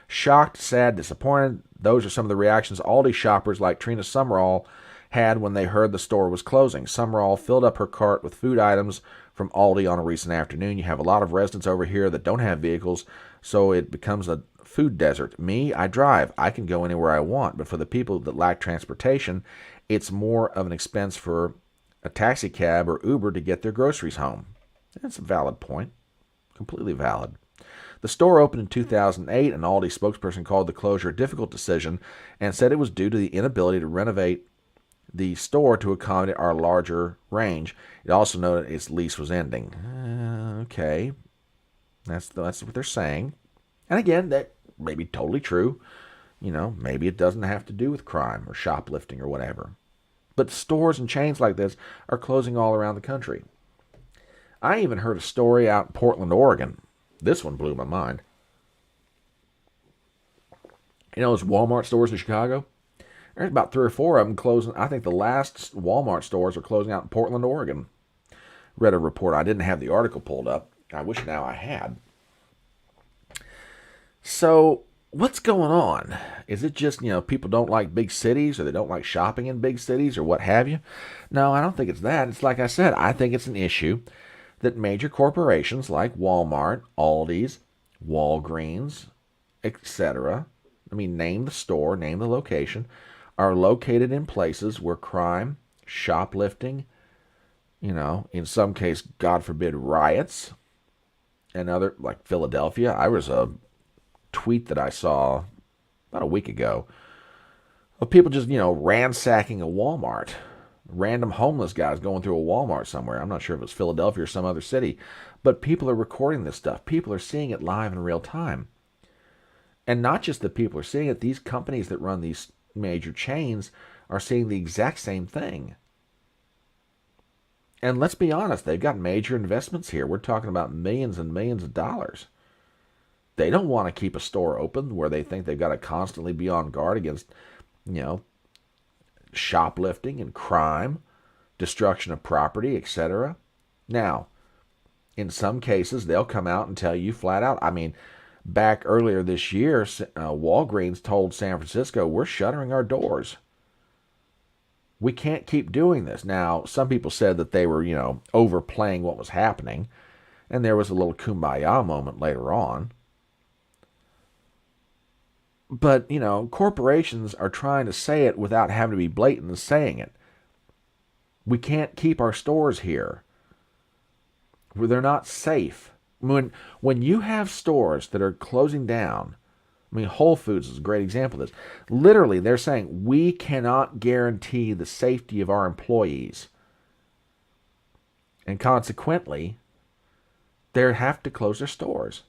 Shocked, sad, disappointed. Those are some of the reactions Aldi shoppers like Trina Summerall had when they heard the store was closing. Summerall filled up her cart with food items from Aldi on a recent afternoon. You have a lot of residents over here that don't have vehicles, so it becomes a food desert. Me, I drive. I can go anywhere I want, but for the people that lack transportation, it's more of an expense for a taxi cab or Uber to get their groceries home. That's a valid point. Completely valid. The store opened in 2008. An Aldi spokesperson called the closure a difficult decision and said it was due to the inability to renovate the store to accommodate our larger range. It also noted its lease was ending. Okay. That's what they're saying. And again, that may be totally true. Maybe it doesn't have to do with crime or shoplifting or whatever. But stores and chains like this are closing all around the country. I even heard a story out in Portland, Oregon. This one blew my mind. Those Walmart stores in Chicago? There's about 3 or 4 of them closing. I think the last Walmart stores are closing out in Portland, Oregon. Read a report. I didn't have the article pulled up. I wish now I had. So what's going on? Is it just, people don't like big cities or they don't like shopping in big cities or what have you? No, I don't think it's that. It's like I said, I think it's an issue that major corporations like Walmart, Aldi's, Walgreens, etc. I mean, name the store, name the location, are located in places where crime, shoplifting, in some case, God forbid, riots, and other, like Philadelphia. I was a tweet that I saw about a week ago of people just, ransacking a Walmart. Random homeless guys going through a Walmart somewhere. I'm not sure if it's Philadelphia or some other city, but people are recording this stuff. People are seeing it live in real time. And not just that people are seeing it, these companies that run these major chains are seeing the exact same thing. And let's be honest, they've got major investments here. We're talking about millions and millions of dollars. They don't want to keep a store open where they think they've got to constantly be on guard against, shoplifting and crime, destruction of property, etc. Now, in some cases, they'll come out and tell you flat out. I mean, back earlier this year, Walgreens told San Francisco, we're shuttering our doors. We can't keep doing this. Now, some people said that they were, overplaying what was happening, and there was a little kumbaya moment later on. But, corporations are trying to say it without having to be blatant in saying it. We can't keep our stores here. They're not safe. When you have stores that are closing down, I mean, Whole Foods is a great example of this. Literally, they're saying, we cannot guarantee the safety of our employees. And consequently, they have to close their stores.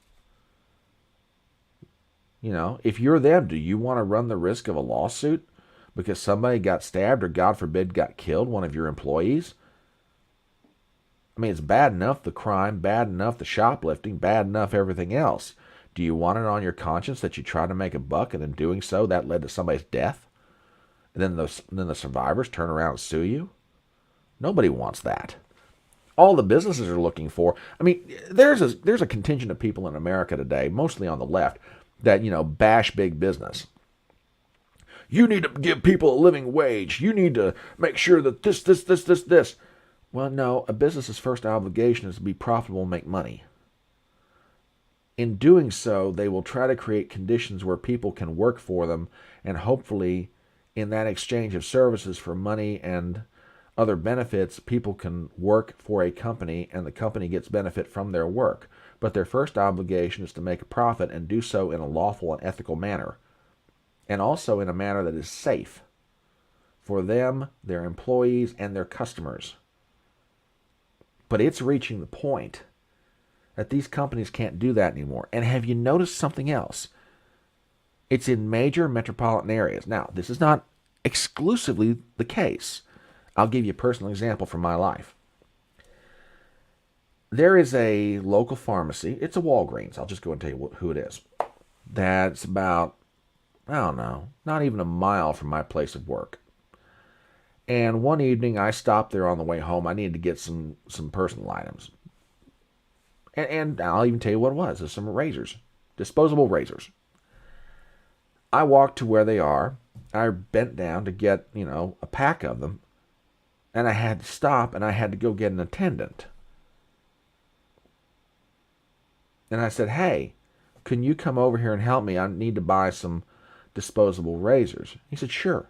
If you're them, do you want to run the risk of a lawsuit because somebody got stabbed or, God forbid, got killed, one of your employees? I mean, it's bad enough the crime, bad enough the shoplifting, bad enough everything else. Do you want it on your conscience that you tried to make a buck and in doing so that led to somebody's death? And then the survivors turn around and sue you? Nobody wants that. All the businesses are looking for. I mean, there's a contingent of people in America today, mostly on the left, that, bash big business. You need to give people a living wage. You need to make sure that this. Well, no, a business's first obligation is to be profitable and make money. In doing so, they will try to create conditions where people can work for them, and hopefully, in that exchange of services for money and other benefits, people can work for a company and the company gets benefit from their work. But their first obligation is to make a profit and do so in a lawful and ethical manner, and also in a manner that is safe for them, their employees, and their customers. But it's reaching the point that these companies can't do that anymore. And have you noticed something else? It's in major metropolitan areas. Now, this is not exclusively the case. I'll give you a personal example from my life. There is a local pharmacy. It's a Walgreens. I'll just go and tell you who it is. That's about, I don't know, not even a mile from my place of work. And one evening I stopped there on the way home. I needed to get some personal items. And I'll even tell you what it was. There's some razors, disposable razors. I walked to where they are. I bent down to get, a pack of them. And I had to stop and I had to go get an attendant. And I said, hey, can you come over here and help me? I need to buy some disposable razors. He said, sure.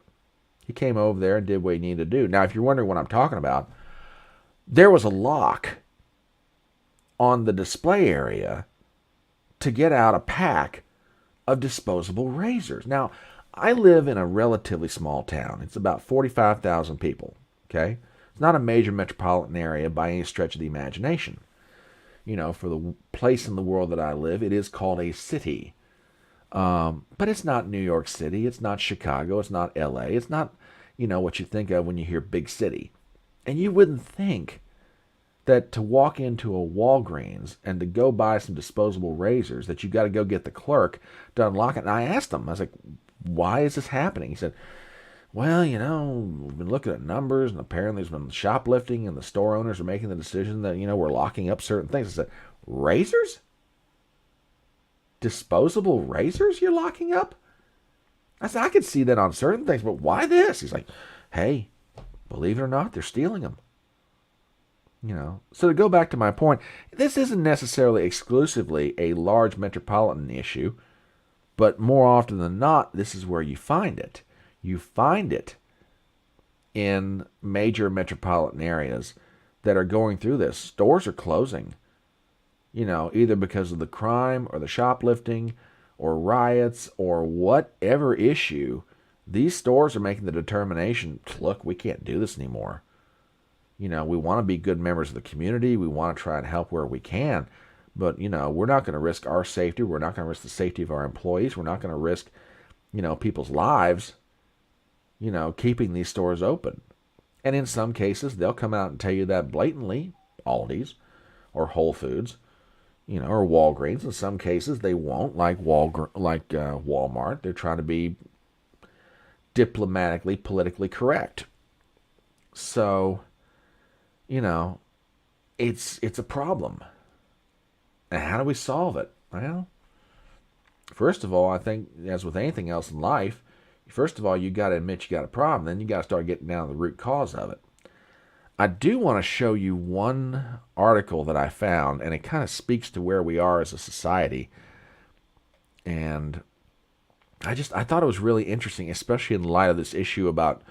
He came over there and did what he needed to do. Now, if you're wondering what I'm talking about, there was a lock on the display area to get out a pack of disposable razors. Now, I live in a relatively small town. It's about 45,000 people, okay? It's not a major metropolitan area by any stretch of the imagination. For the place in the world that I live, it is called a city. But it's not New York City. It's not Chicago. It's not L.A. It's not, what you think of when you hear big city. And you wouldn't think that to walk into a Walgreens and to go buy some disposable razors, that you got to go get the clerk to unlock it. And I asked him, I was like, why is this happening? He said, well, we've been looking at numbers, and apparently there's been shoplifting, and the store owners are making the decision that, we're locking up certain things. I said, razors? disposable razors you're locking up? I said, I could see that on certain things, but why this? He's like, hey, believe it or not, they're stealing them. So to go back to my point, this isn't necessarily exclusively a large metropolitan issue, but more often than not, this is where you find it. You find it in major metropolitan areas that are going through this. Stores are closing, either because of the crime or the shoplifting or riots or whatever issue. These stores are making the determination, look, we can't do this anymore. We want to be good members of the community. We want to try and help where we can. But, we're not going to risk our safety. We're not going to risk the safety of our employees. We're not going to risk, people's lives, keeping these stores open. And in some cases, they'll come out and tell you that blatantly, Aldi's or Whole Foods, or Walgreens. In some cases, they won't, like Walmart. They're trying to be diplomatically, politically correct. So, it's a problem. And how do we solve it? Well, first of all, I think, as with anything else in life, first of all, you got to admit you got a problem. Then you got to start getting down to the root cause of it. I do want to show you one article that I found, and it kind of speaks to where we are as a society. And I thought it was really interesting, especially in light of this issue about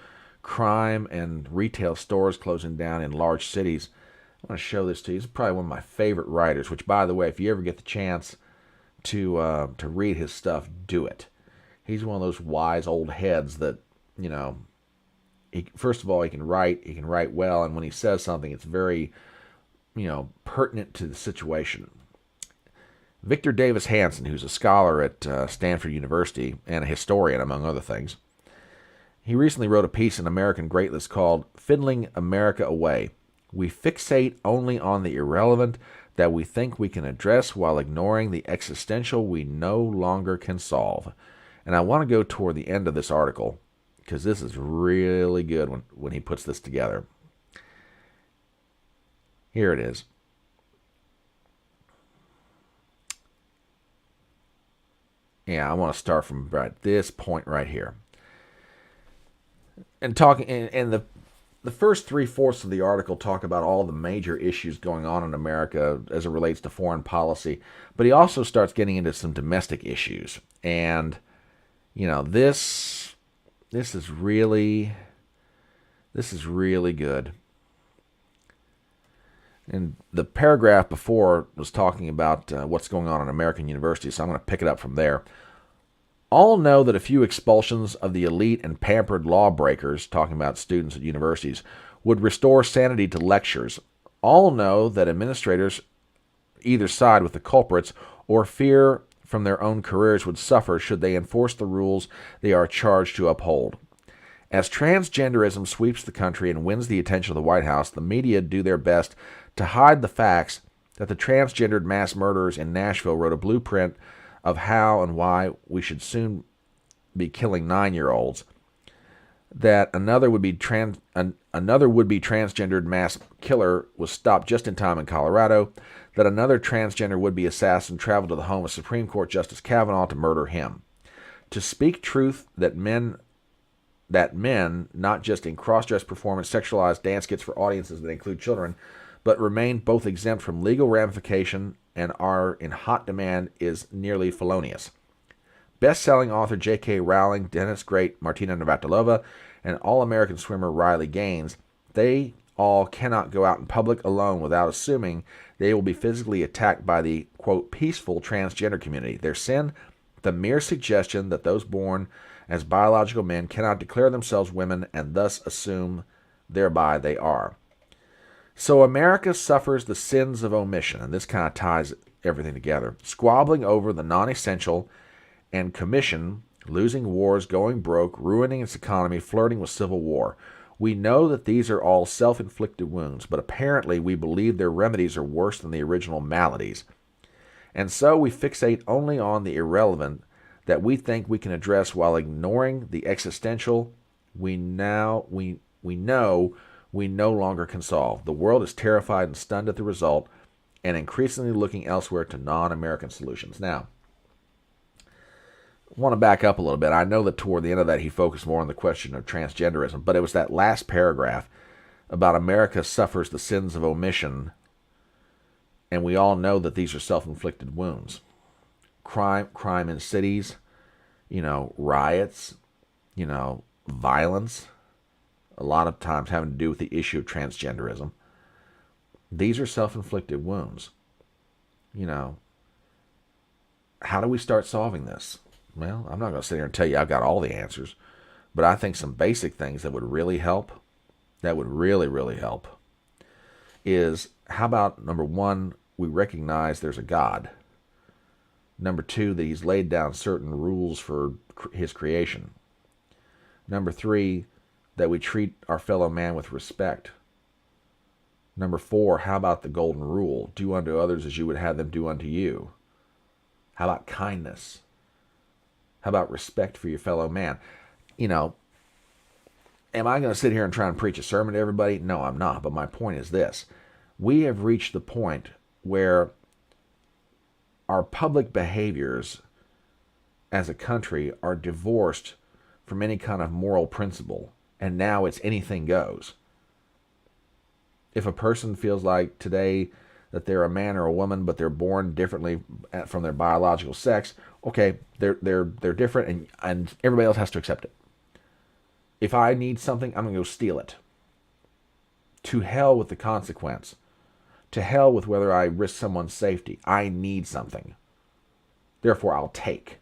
crime and retail stores closing down in large cities. I want to show this to you. He's probably one of my favorite writers, which, by the way, if you ever get the chance to read his stuff, do it. He's one of those wise old heads that, first of all, he can write well, and when he says something, it's very, pertinent to the situation. Victor Davis Hanson, who's a scholar at Stanford University and a historian, among other things, he recently wrote a piece in American Greatlist called Fiddling America Away. We fixate only on the irrelevant that we think we can address while ignoring the existential we no longer can solve. And I want to go toward the end of this article, because this is really good when he puts this together. Here it is. Yeah, I want to start from right this point right here. And talking, and the first 3/4 of the article talk about all the major issues going on in America as it relates to foreign policy, but he also starts getting into some domestic issues. And this is really good. And the paragraph before was talking about what's going on in American universities, so I'm going to pick it up from there. All know that a few expulsions of the elite and pampered lawbreakers, talking about students at universities, would restore sanity to lectures. All know that administrators either side with the culprits or fear from their own careers would suffer should they enforce the rules they are charged to uphold. As transgenderism sweeps the country and wins the attention of the White House, the media do their best to hide the facts that the transgendered mass murderers in Nashville wrote a blueprint of how and why we should soon be killing 9-year-olds, that another would-be transgendered mass killer was stopped just in time in Colorado, that another transgender would-be assassin traveled to the home of Supreme Court Justice Kavanaugh to murder him. To speak truth that men, not just in cross-dress performance, sexualized dance skits for audiences that include children, but remain both exempt from legal ramification and are in hot demand, is nearly felonious. Best-selling author J.K. Rowling, Dennis Great, Martina Navratilova, and All-American swimmer Riley Gaines, they all cannot go out in public alone without assuming they will be physically attacked by the, quote, peaceful transgender community. Their sin, the mere suggestion that those born as biological men cannot declare themselves women and thus assume thereby they are. So America suffers the sins of omission, and this kind of ties everything together. Squabbling over the non-essential and commission, losing wars, going broke, ruining its economy, flirting with civil war. We know that these are all self-inflicted wounds, but apparently we believe their remedies are worse than the original maladies. And so we fixate only on the irrelevant that we think we can address while ignoring the existential we know we no longer can solve. The world is terrified and stunned at the result and increasingly looking elsewhere to non-American solutions. Now, want to back up a little bit. I know that toward the end of that, he focused more on the question of transgenderism, but it was that last paragraph about America suffers the sins of omission, and we all know that these are self-inflicted wounds. Crime in cities, riots, violence, a lot of times having to do with the issue of transgenderism. These are self-inflicted wounds. How do we start solving this? Well, I'm not going to sit here and tell you I've got all the answers, but I think some basic things that would really help, that would really, really help, is how about, number one, we recognize there's a God. Number two, that he's laid down certain rules for his creation. Number three, that we treat our fellow man with respect. Number four, how about the golden rule? Do unto others as you would have them do unto you. How about kindness? How about respect for your fellow man? Am I going to sit here and try and preach a sermon to everybody? No, I'm not. But my point is this. We have reached the point where our public behaviors as a country are divorced from any kind of moral principle. And now it's anything goes. If a person feels like today that they're a man or a woman, but they're born differently from their biological sex, okay, they're different, and everybody else has to accept it. If I need something, I'm going to go steal it. To hell with the consequence. To hell with whether I risk someone's safety. I need something. Therefore, I'll take.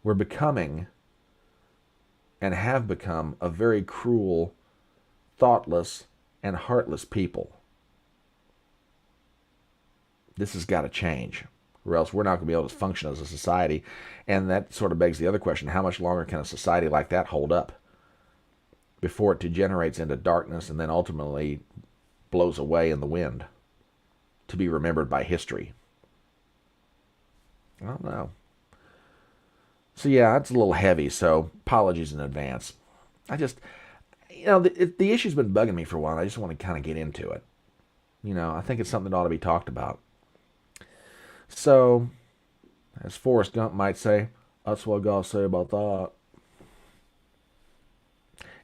We're becoming, and have become, a very cruel, thoughtless, and heartless people. This has got to change, or else we're not going to be able to function as a society. And that sort of begs the other question, how much longer can a society like that hold up before it degenerates into darkness and then ultimately blows away in the wind to be remembered by history? I don't know. So yeah, it's a little heavy, so apologies in advance. I just, the issue's been bugging me for a while. I just want to kind of get into it. I think it's something that ought to be talked about. So, as Forrest Gump might say, that's what I got to say about that.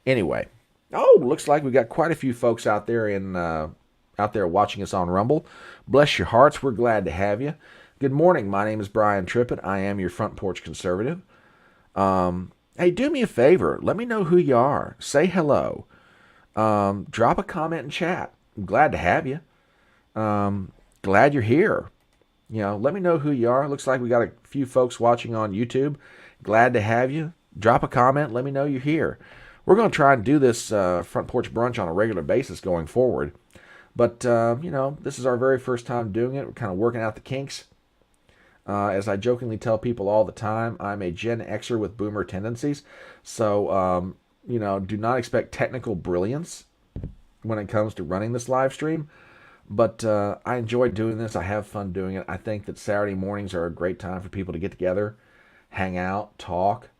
Anyway, looks like we got quite a few folks out there watching us on Rumble. Bless your hearts, we're glad to have you. Good morning, my name is Brian Trippett. I am your Front Porch Conservative. Hey, do me a favor. Let me know who you are. Say hello. Drop a comment in chat. I'm glad to have you. Glad you're here. Let me know who you are. Looks like we got a few folks watching on YouTube. Glad to have you. Drop a comment. Let me know you're here. We're going to try and do this Front Porch Brunch on a regular basis going forward. But, this is our very first time doing it. We're kind of working out the kinks. As I jokingly tell people all the time, I'm a Gen Xer with boomer tendencies. So, do not expect technical brilliance when it comes to running this live stream. But I enjoy doing this. I have fun doing it. I think that Saturday mornings are a great time for people to get together, hang out, talk,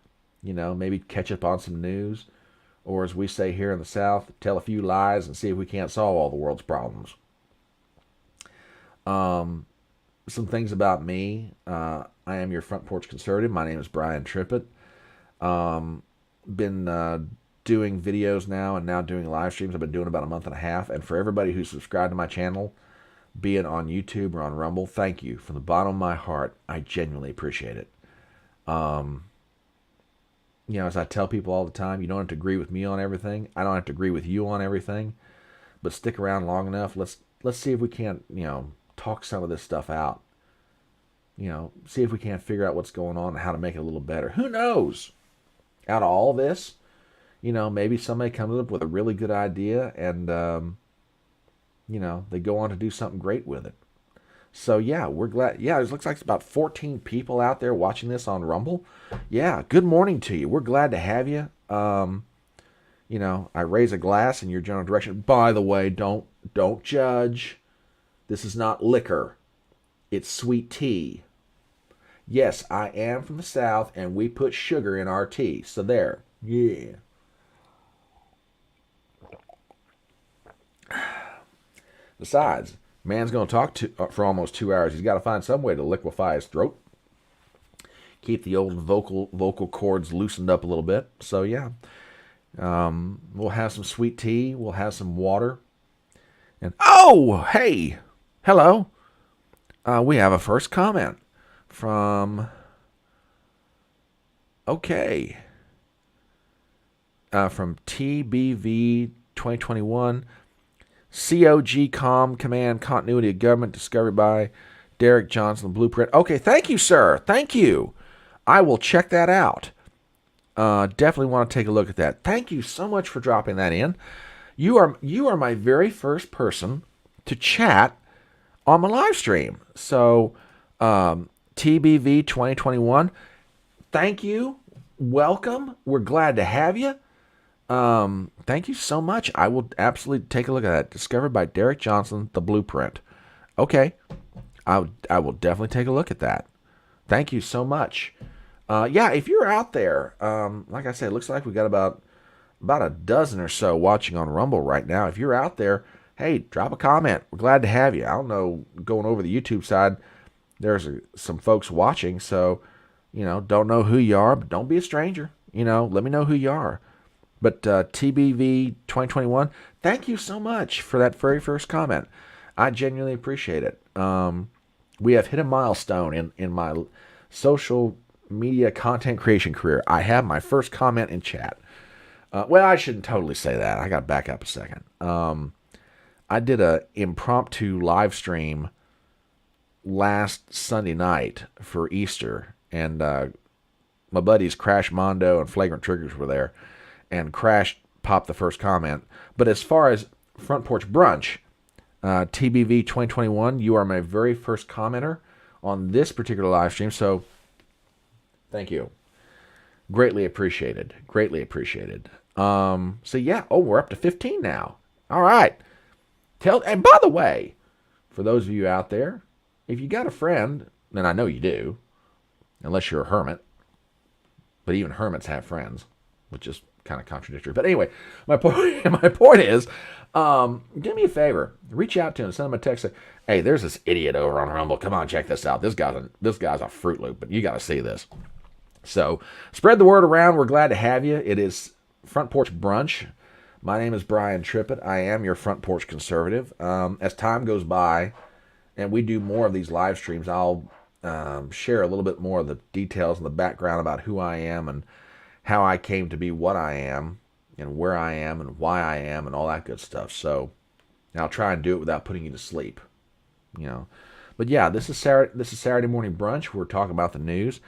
maybe catch up on some news. Or as we say here in the South, tell a few lies and see if we can't solve all the world's problems. Some things about me. I am your Front Porch Conservative. My name is Brian Trippett. Been doing videos now and now doing live streams. I've been doing about a month and a half. And for everybody who's subscribed to my channel, be it on YouTube or on Rumble, thank you. From the bottom of my heart, I genuinely appreciate it. As I tell people all the time, you don't have to agree with me on everything. I don't have to agree with you on everything. But stick around long enough. Let's see if we can't, talk some of this stuff out. See if we can't figure out what's going on and how to make it a little better. Who knows? Out of all this, maybe somebody comes up with a really good idea and, they go on to do something great with it. So, yeah, we're glad. Yeah, it looks like it's about 14 people out there watching this on Rumble. Yeah, good morning to you. We're glad to have you. I raise a glass in your general direction. By the way, don't judge. This is not liquor. It's sweet tea. Yes, I am from the South, and we put sugar in our tea. So there. Yeah. Besides, man's going to talk for almost 2 hours. He's got to find some way to liquefy his throat. keep the old vocal cords loosened up a little bit. So yeah, we'll have some sweet tea. We'll have some water. And oh, hey, hello. We have a first comment from. Okay. From TBV 2021. COG Command Continuity of Government discovered by Derek Johnson Blueprint. Okay, thank you, sir. Thank you. I will check that out. Definitely want to take a look at that. Thank you so much for dropping that in. You are my very first person to chat on my live stream. So TBV 2021, thank you. Welcome. We're glad to have you. Thank you so much. I will absolutely take a look at that. Discovered by Derek Johnson, The Blueprint. Okay. I will definitely take a look at that. Thank you so much. Yeah, if you're out there, like I said, it looks like we got about a dozen or so watching on Rumble right now. If you're out there, hey, drop a comment. We're glad to have you. I don't know, going over the YouTube side, there's some folks watching, so, don't know who you are, but don't be a stranger. Let me know who you are. But TBV 2021, thank you so much for that very first comment. I genuinely appreciate it. We have hit a milestone in my social media content creation career. I have my first comment in chat. Well, I shouldn't totally say that. I got to back up a second. I did a impromptu live stream last Sunday night for Easter, and my buddies Crash Mondo and Flagrant Triggers were there, and Crash popped the first comment. But as far as Front Porch Brunch, TBV 2021, you are my very first commenter on this particular live stream, so thank you. Greatly appreciated. Greatly appreciated. So yeah, we're up to 15 now. All right. And by the way, for those of you out there, if you got a friend, and I know you do, unless you're a hermit, but even hermits have friends, which is kind of contradictory. But anyway, my point is, do me a favor, reach out to him, send him a text, say, hey, there's this idiot over on Rumble. Come on, check this out. This guy's a Fruit Loop, but you got to see this. So spread the word around. We're glad to have you. It is Front Porch Brunch. My name is Brian Trippett. I am your Front Porch Conservative. As time goes by and we do more of these live streams, I'll share a little bit more of the details and the background about who I am and how I came to be what I am and where I am and why I am and all that good stuff. So I'll try and do it without putting you to sleep, But yeah, this is Saturday morning brunch. We're talking about the news.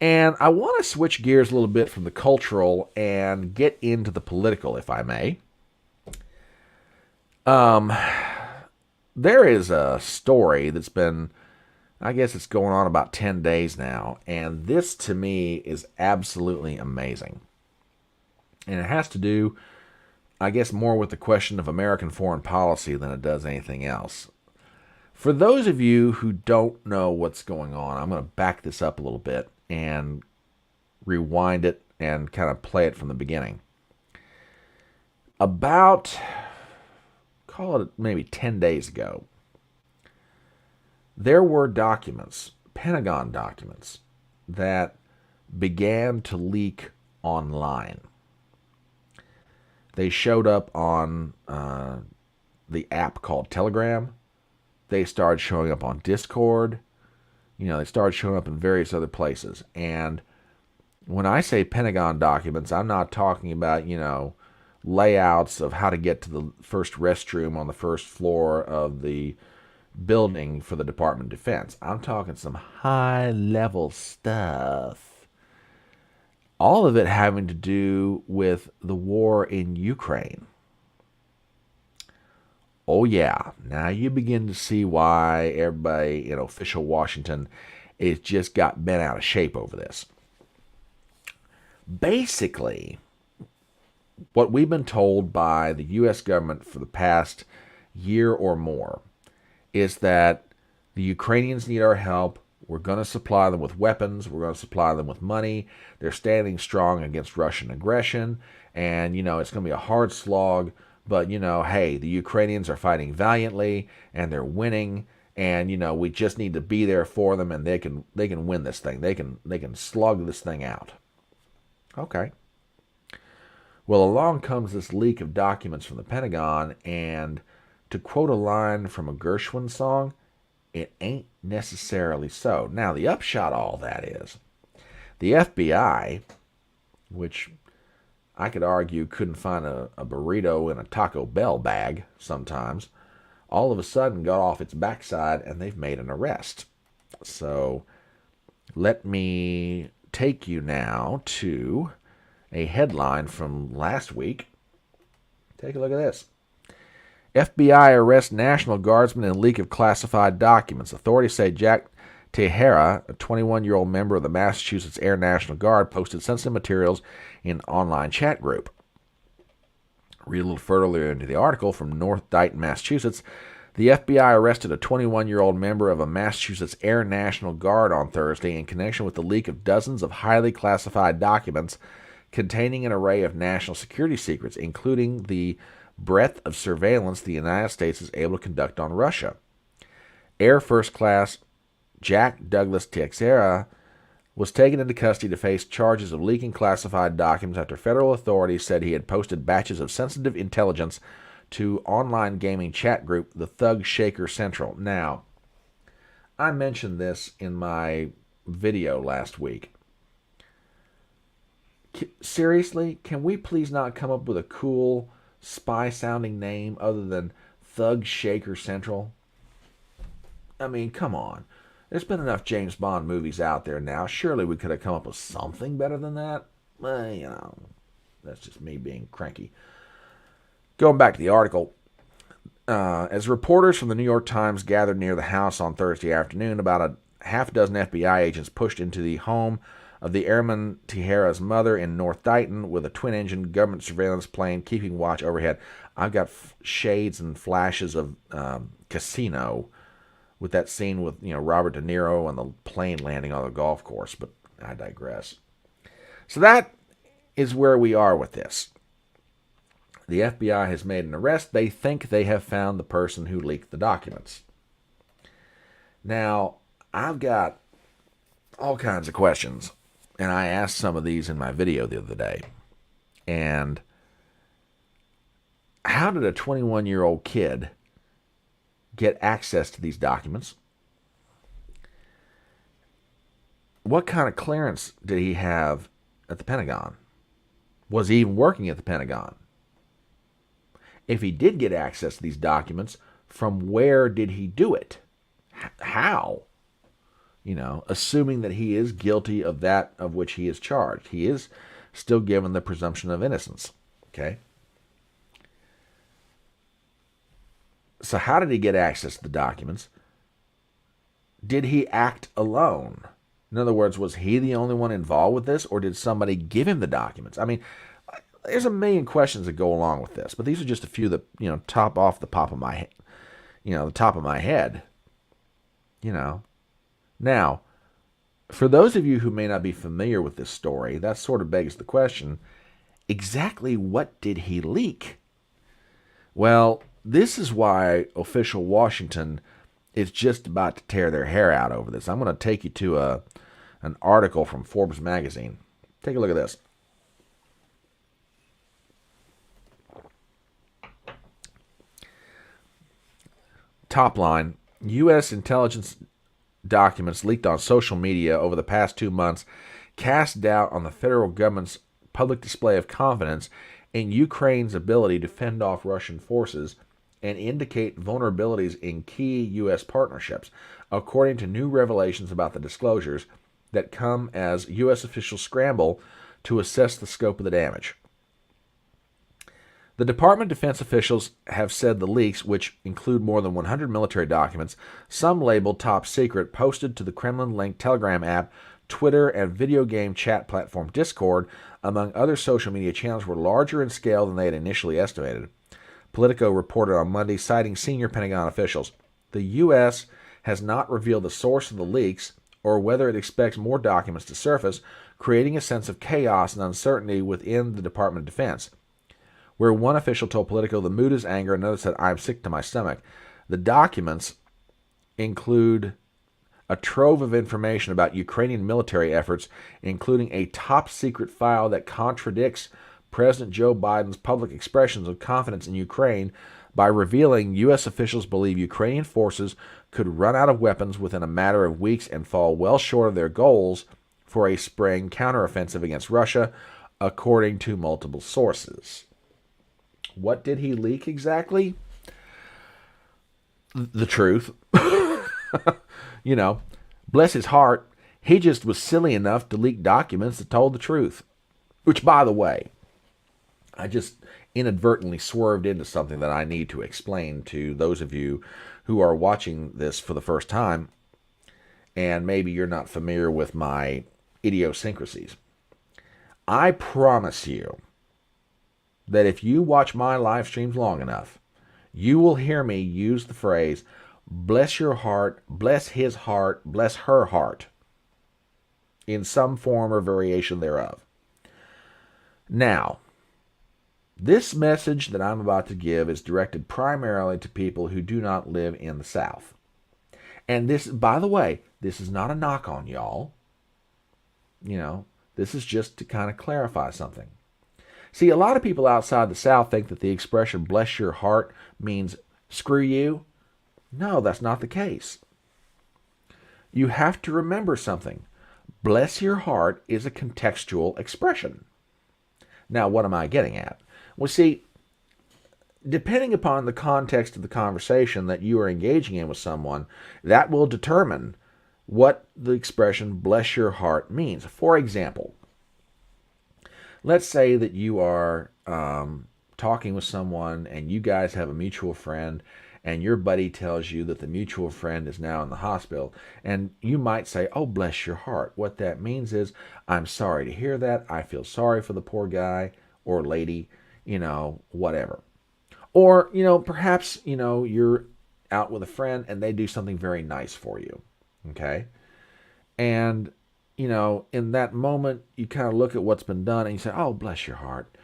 And I want to switch gears a little bit from the cultural and get into the political, if I may. There is a story that's been, I guess it's going on about 10 days now, and this to me is absolutely amazing. And it has to do, I guess, more with the question of American foreign policy than it does anything else. For those of you who don't know what's going on, I'm going to back this up a little bit and rewind it and kind of play it from the beginning. About, call it maybe 10 days ago, there were documents, Pentagon documents, that began to leak online. They showed up on the app called Telegram. They started showing up on Discord. They started showing up in various other places. And when I say Pentagon documents, I'm not talking about, layouts of how to get to the first restroom on the first floor of the building for the Department of Defense. I'm talking some high-level stuff. All of it having to do with the war in Ukraine. Oh yeah, now you begin to see why everybody in official Washington is just got bent out of shape over this. Basically, what we've been told by the U.S. government for the past year or more is that the Ukrainians need our help. We're going to supply them with weapons. We're going to supply them with money. They're standing strong against Russian aggression. And, it's going to be a hard slog. But, hey, the Ukrainians are fighting valiantly, and they're winning, and we just need to be there for them, and they can win this thing. They can slug this thing out. Okay. Well, along comes this leak of documents from the Pentagon, and to quote a line from a Gershwin song, it ain't necessarily so. Now, the upshot of all that is the FBI, which I could argue couldn't find a burrito in a Taco Bell bag sometimes, all of a sudden got off its backside and they've made an arrest. So let me take you now to a headline from last week. Take a look at this. FBI arrests National Guardsman in leak of classified documents. Authorities say Jack Tejera, a 21-year-old member of the Massachusetts Air National Guard, posted sensitive materials in online chat group. Read a little further into the article from North Dighton, Massachusetts. The FBI arrested a 21-year-old member of a Massachusetts Air National Guard on Thursday in connection with the leak of dozens of highly classified documents containing an array of national security secrets, including the breadth of surveillance the United States is able to conduct on Russia. Air First Class Jack Douglas Teixeira was taken into custody to face charges of leaking classified documents after federal authorities said he had posted batches of sensitive intelligence to online gaming chat group The Thug Shaker Central. Now, I mentioned this in my video last week. Seriously, can we please not come up with a cool spy-sounding name other than Thug Shaker Central? I mean, come on. There's been enough James Bond movies out there now. Surely we could have come up with something better than that. Well, that's just me being cranky. Going back to the article, as reporters from the New York Times gathered near the house on Thursday afternoon, about a half dozen FBI agents pushed into the home of the Airman Tejera's mother in North Dighton with a twin-engine government surveillance plane keeping watch overhead. I've got shades and flashes of Casino with that scene with Robert De Niro and the plane landing on the golf course, but I digress. So that is where we are with this. The FBI has made an arrest. They think they have found the person who leaked the documents. Now, I've got all kinds of questions, and I asked some of these in my video the other day. And how did a 21-year-old kid get access to these documents? What kind of clearance did he have at the Pentagon? Was he even working at the Pentagon? If he did get access to these documents, from where did he do it? How? Assuming that he is guilty of that of which he is charged. He is still given the presumption of innocence. Okay? So how did he get access to the documents? Did he act alone? In other words, was he the only one involved with this, or did somebody give him the documents? I mean, there's a million questions that go along with this, but these are just a few that top off the top of my head. The top of my head. Now, for those of you who may not be familiar with this story, that sort of begs the question: exactly what did he leak? Well, this is why official Washington is just about to tear their hair out over this. I'm going to take you to an article from Forbes magazine. Take a look at this. Top line: U.S. intelligence documents leaked on social media over the past 2 months cast doubt on the federal government's public display of confidence in Ukraine's ability to fend off Russian forces and indicate vulnerabilities in key U.S. partnerships, according to new revelations about the disclosures that come as U.S. officials scramble to assess the scope of the damage. The Department of Defense officials have said the leaks, which include more than 100 military documents, some labeled top secret, posted to the Kremlin-linked Telegram app, Twitter, and video game chat platform Discord, among other social media channels, were larger in scale than they had initially estimated. Politico reported on Monday, citing senior Pentagon officials. The U.S. has not revealed the source of the leaks or whether it expects more documents to surface, creating a sense of chaos and uncertainty within the Department of Defense. Where one official told Politico, "The mood is anger," another said, "I'm sick to my stomach." The documents include a trove of information about Ukrainian military efforts, including a top-secret file that contradicts President Joe Biden's public expressions of confidence in Ukraine by revealing U.S. officials believe Ukrainian forces could run out of weapons within a matter of weeks and fall well short of their goals for a spring counteroffensive against Russia, according to multiple sources. What did he leak exactly? The truth. You know, bless his heart, he just was silly enough to leak documents that told the truth. Which, by the way, I just inadvertently swerved into something that I need to explain to those of you who are watching this for the first time, and maybe you're not familiar with my idiosyncrasies. I promise you that if you watch my live streams long enough, you will hear me use the phrase, bless your heart, bless his heart, bless her heart, in some form or variation thereof. Now, this message that I'm about to give is directed primarily to people who do not live in the South. And this, by the way, this is not a knock on y'all. You know, this is just to kind of clarify something. See, a lot of people outside the South think that the expression bless your heart means screw you. No, that's not the case. You have to remember something. Bless your heart is a contextual expression. Now, what am I getting at? Well, see, depending upon the context of the conversation that you are engaging in with someone, that will determine what the expression bless your heart means. For example, let's say that you are talking with someone and you guys have a mutual friend, and your buddy tells you that the mutual friend is now in the hospital, and you might say, oh, bless your heart. What that means is, I'm sorry to hear that. I feel sorry for the poor guy or lady, you know, whatever. Or, you know, perhaps, you know, you're out with a friend and they do something very nice for you, okay? And, you know, in that moment, you kind of look at what's been done and you say, oh, bless your heart.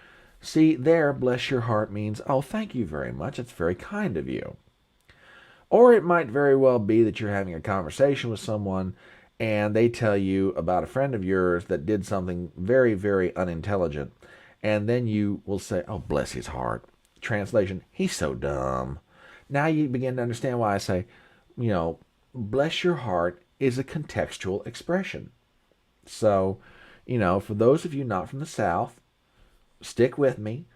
See, there, bless your heart means, oh, thank you very much. It's very kind of you. Or it might very well be that you're having a conversation with someone and they tell you about a friend of yours that did something very, very unintelligent. And then you will say, oh, bless his heart. Translation, he's so dumb. Now you begin to understand why I say, you know, bless your heart is a contextual expression. So, you know, for those of you not from the South, stick with me.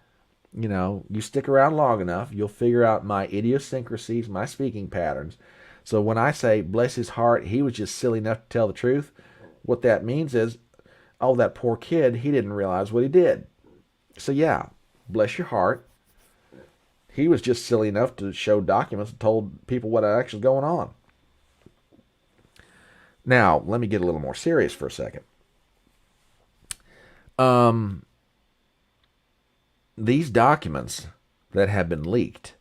You know, you stick around long enough, you'll figure out my idiosyncrasies, my speaking patterns. So when I say, bless his heart, he was just silly enough to tell the truth, what that means is, oh, that poor kid, he didn't realize what he did. So yeah, bless your heart. He was just silly enough to show documents and told people what actually was going on. Now, let me get a little more serious for a second. These documents that have been leaked,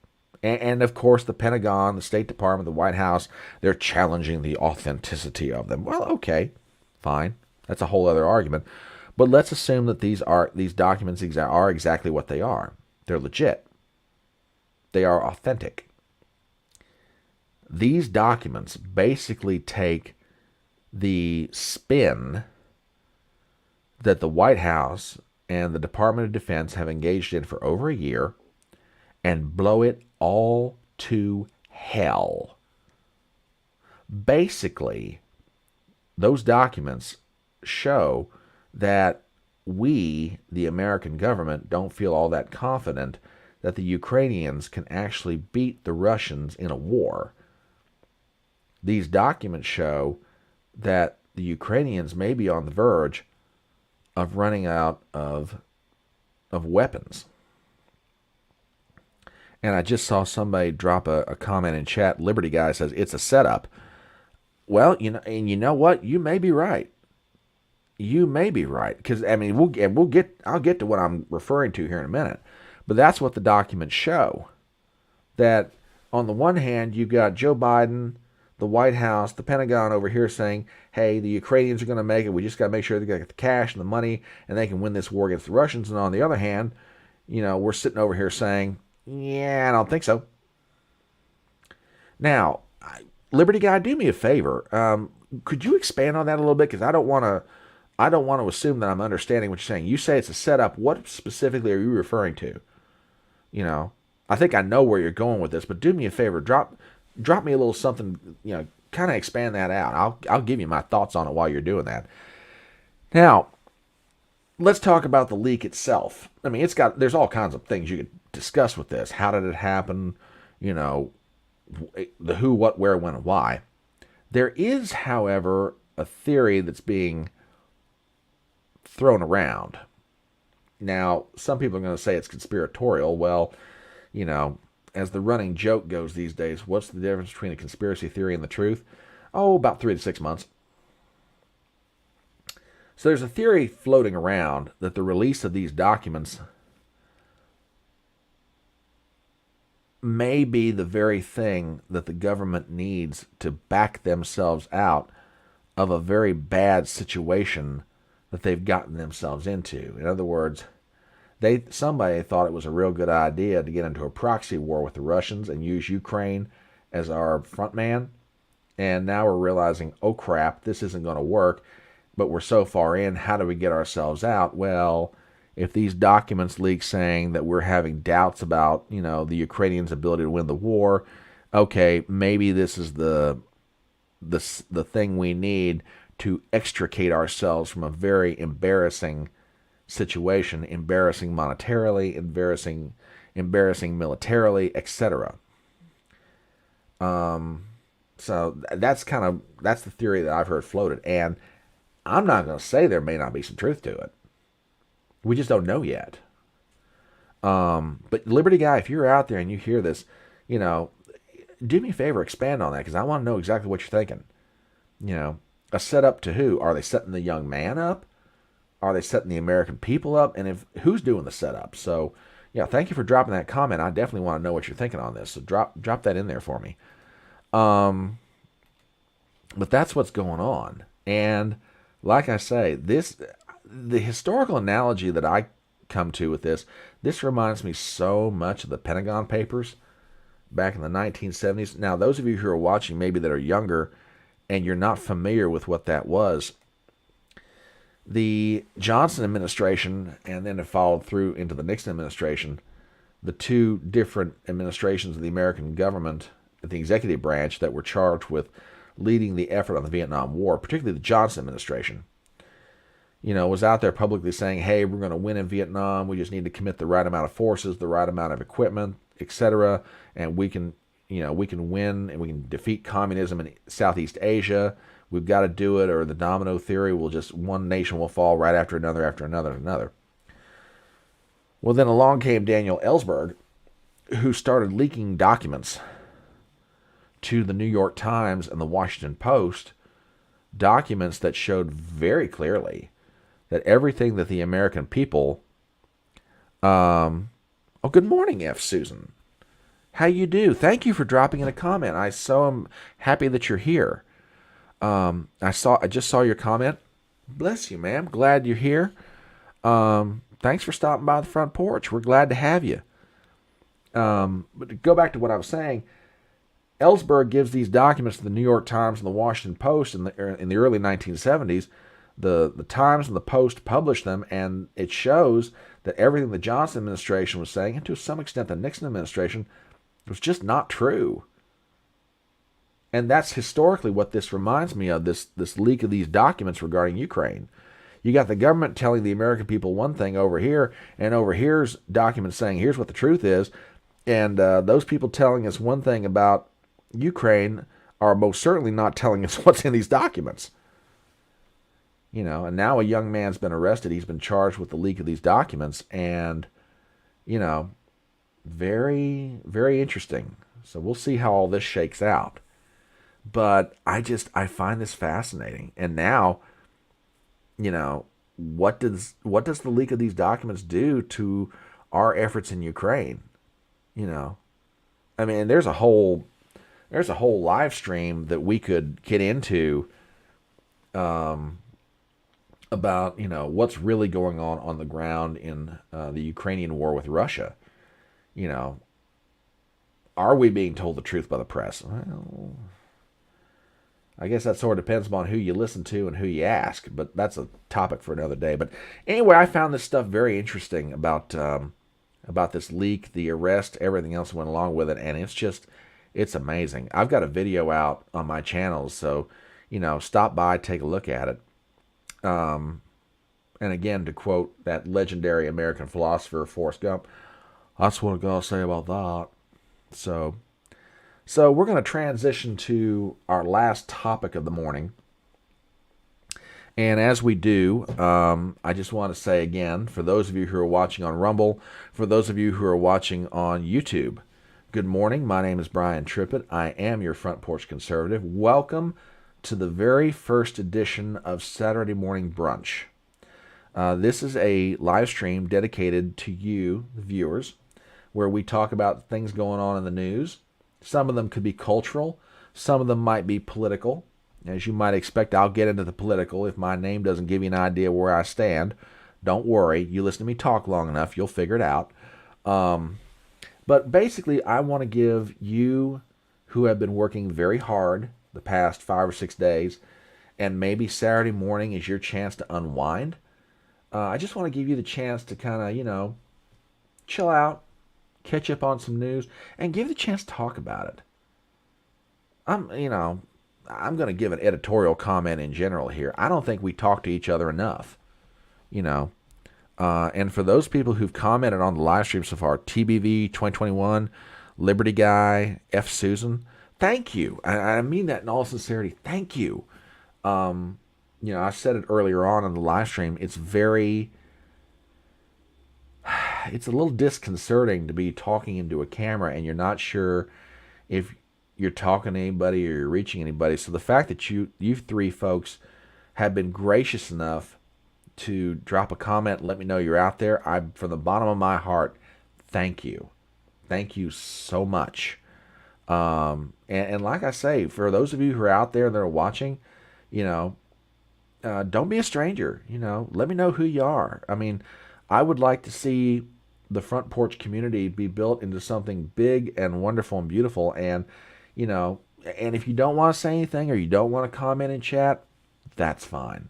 and of course the Pentagon, the State Department, the White House, they're challenging the authenticity of them. Well, okay, fine. That's a whole other argument. But let's assume that these documents are exactly what they are. They're legit. They are authentic. These documents basically take the spin that the White House and the Department of Defense have engaged in for over a year and blow it all to hell. Basically, those documents show that we, the American government, don't feel all that confident that the Ukrainians can actually beat the Russians in a war. These documents show that the Ukrainians may be on the verge of running out of weapons. And I just saw somebody drop a comment in chat. Liberty Guy says it's a setup. Well, you know, and you know what? You may be right. You may be right, because I mean, I'll get to what I'm referring to here in a minute. But that's what the documents show. That on the one hand, you've got Joe Biden, the White House, the Pentagon over here saying, hey, the Ukrainians are going to make it. We just got to make sure they got the cash and the money and they can win this war against the Russians. And on the other hand, you know, we're sitting over here saying, yeah, I don't think so. Now, Liberty Guy, do me a favor. Could you expand on that a little bit? Because I don't want to assume that I'm understanding what you're saying. You say it's a setup. What specifically are you referring to? You know, I think I know where you're going with this, but do me a favor. Drop me a little something. You know, kind of expand that out. I'll give you my thoughts on it while you're doing that. Now, let's talk about the leak itself. I mean, there's all kinds of things you could discuss with this. How did it happen? You know, the who, what, where, when, and why. There is, however, a theory that's being thrown around. Now, some people are going to say it's conspiratorial. Well, you know, as the running joke goes these days, what's the difference between a conspiracy theory and the truth? Oh, about 3 to 6 months. So there's a theory floating around that the release of these documents may be the very thing that the government needs to back themselves out of a very bad situation that they've gotten themselves into. In other words, somebody thought it was a real good idea to get into a proxy war with the Russians and use Ukraine as our front man. And now we're realizing, oh crap, this isn't going to work, but we're so far in, how do we get ourselves out? Well, if these documents leak saying that we're having doubts about, you know, the Ukrainians' ability to win the war, okay, maybe this is the thing we need to extricate ourselves from a very embarrassing situation, embarrassing monetarily, embarrassing militarily, etc. So that's the theory that I've heard floated, and I'm not going to say there may not be some truth to it. We just don't know yet. But Liberty Guy, if you're out there and you hear this, you know, do me a favor, expand on that, because I want to know exactly what you're thinking. You know, a setup to who? Are they setting the young man up? Are they setting the American people up? And who's doing the setup? So, yeah, thank you for dropping that comment. I definitely want to know what you're thinking on this. So drop that in there for me. But that's what's going on. And like I say, the historical analogy that I come to with this reminds me so much of the Pentagon Papers back in the 1970s. Now, those of you who are watching maybe that are younger and you're not familiar with what that was, the Johnson administration, and then it followed through into the Nixon administration, the two different administrations of the American government, the executive branch, that were charged with leading the effort on the Vietnam War, particularly the Johnson administration, you know, was out there publicly saying, hey, we're going to win in Vietnam. We just need to commit the right amount of forces, the right amount of equipment, etc. And we can win and we can defeat communism in Southeast Asia. We've got to do it, or the domino theory will just, one nation will fall right after another, after another, and another. Well, then along came Daniel Ellsberg, who started leaking documents to the New York Times and the Washington Post, documents that showed very clearly that everything that the American people, oh, good morning, F. Susan. How you do? Thank you for dropping in a comment. I so am happy that you're here. I just saw your comment. Bless you, ma'am. Glad you're here. Thanks for stopping by the front porch. We're glad to have you. But to go back to what I was saying, Ellsberg gives these documents to the New York Times and the Washington Post in the early 1970s. The Times and the Post published them, and it shows that everything the Johnson administration was saying, and to some extent the Nixon administration, was just not true. And that's historically what this reminds me of, this leak of these documents regarding Ukraine. You got the government telling the American people one thing over here, and over here's documents saying here's what the truth is, and those people telling us one thing about Ukraine are most certainly not telling us what's in these documents. You know, and now a young man's been arrested. He's been charged with the leak of these documents, and, you know, very, very interesting. So we'll see how all this shakes out. But I find this fascinating. And now, you know, what does the leak of these documents do to our efforts in Ukraine? You know, I mean, there's a whole live stream that we could get into about, you know, what's really going on the ground in the Ukrainian war with Russia. You know, are we being told the truth by the press? Well, I guess that sort of depends upon who you listen to and who you ask, but that's a topic for another day. But anyway, I found this stuff very interesting about this leak, the arrest, everything else that went along with it, and it's amazing. I've got a video out on my channels, so stop by, take a look at it. And again, to quote that legendary American philosopher Forrest Gump, that's what I gotta say about that. So we're going to transition to our last topic of the morning. And as we do, I just want to say again, for those of you who are watching on Rumble, for those of you who are watching on YouTube, good morning. My name is Brian Trippett. I am your Front Porch Conservative. Welcome to the very first edition of Saturday Morning Brunch. This is a live stream dedicated to you, the viewers, where we talk about things going on in the news. Some of them could be cultural. Some of them might be political. As you might expect, I'll get into the political. If my name doesn't give you an idea where I stand, don't worry. You listen to me talk long enough, you'll figure it out. But basically, I want to give you who have been working very hard the past 5 or 6 days, and maybe Saturday morning is your chance to unwind. I just want to give you the chance to kind of, chill out, catch up on some news, and give the chance to talk about it. I'm going to give an editorial comment in general here. I don't think we talk to each other enough, and for those people who've commented on the live stream so far, TBV 2021, Liberty Guy, F. Susan, thank you. I mean that in all sincerity. Thank you. I said it earlier on in the live stream. It's a little disconcerting to be talking into a camera and you're not sure if you're talking to anybody or you're reaching anybody. So the fact that you three folks have been gracious enough to drop a comment and let me know you're out there, from the bottom of my heart, thank you. Thank you so much. And like I say, for those of you who are out there that are watching, don't be a stranger. Let me know who you are. I mean, I would like to see the Front Porch community be built into something big and wonderful and beautiful. And, and if you don't want to say anything or you don't want to comment in chat, that's fine.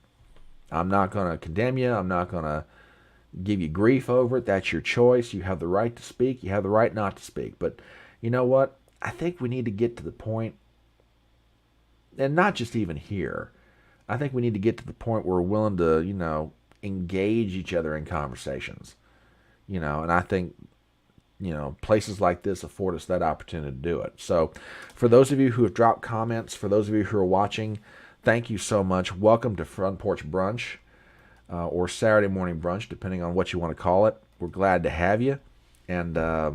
I'm not going to condemn you. I'm not going to give you grief over it. That's your choice. You have the right to speak. You have the right not to speak. But you know what? I think we need to get to the point, and not just even here, I think we need to get to the point where we're willing to, engage each other in conversations. And I think, places like this afford us that opportunity to do it. So for those of you who have dropped comments, for those of you who are watching, thank you so much. Welcome to Front Porch Brunch, or Saturday Morning Brunch, depending on what you want to call it. We're glad to have you. And I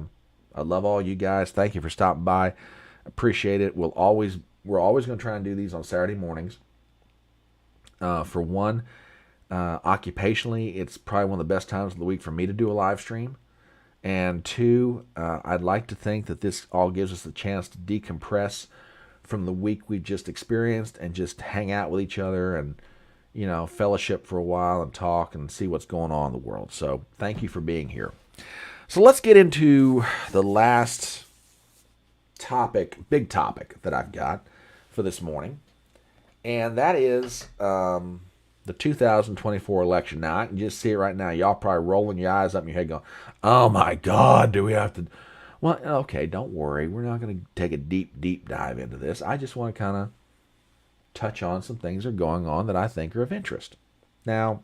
love all you guys. Thank you for stopping by. Appreciate it. We're always going to try and do these on Saturday mornings. For one, occupationally, it's probably one of the best times of the week for me to do a live stream. And two, I'd like to think that this all gives us the chance to decompress from the week we've just experienced and just hang out with each other and, fellowship for a while and talk and see what's going on in the world. So thank you for being here. So let's get into the last big topic that I've got for this morning. And that is the 2024 election. Now, I can just see it right now. Y'all probably rolling your eyes up in your head going, oh my God, do we have to? Well, okay, don't worry. We're not going to take a deep dive into this. I just want to kind of touch on some things that are going on that I think are of interest. Now,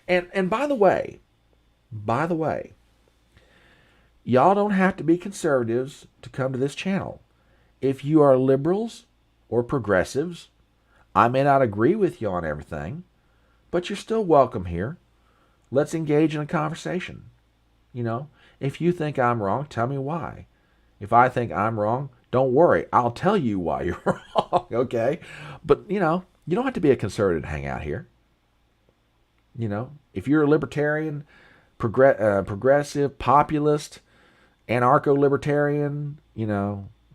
and by the way, y'all don't have to be conservatives to come to this channel. If you are liberals or progressives, I may not agree with you on everything, but you're still welcome here. Let's engage in a conversation. If you think I'm wrong, tell me why. If I think I'm wrong, don't worry. I'll tell you why you're wrong, okay? But, you don't have to be a conservative to hang out here. If you're a libertarian, progressive, populist, anarcho-libertarian,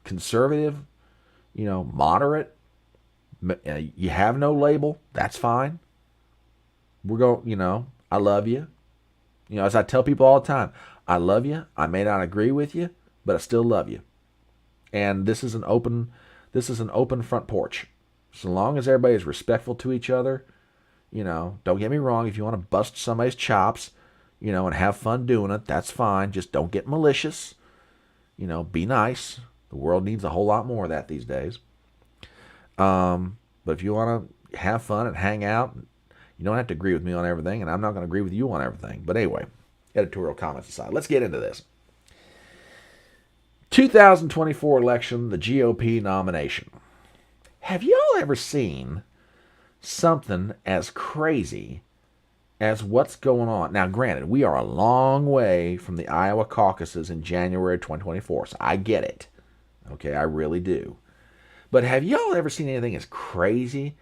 conservative, moderate, you have no label, that's fine. We're going, I love you. As I tell people all the time, I love you. I may not agree with you, but I still love you. And this is an open front porch. So long as everybody is respectful to each other, don't get me wrong. If you want to bust somebody's chops, and have fun doing it, that's fine. Just don't get malicious. Be nice. The world needs a whole lot more of that these days. But if you want to have fun and hang out, you don't have to agree with me on everything, and I'm not going to agree with you on everything. But anyway, editorial comments aside, let's get into this. 2024 election, the GOP nomination. Have y'all ever seen something as crazy as what's going on? Now, granted, we are a long way from the Iowa caucuses in January 2024, so I get it. Okay, I really do. But have y'all ever seen anything as crazy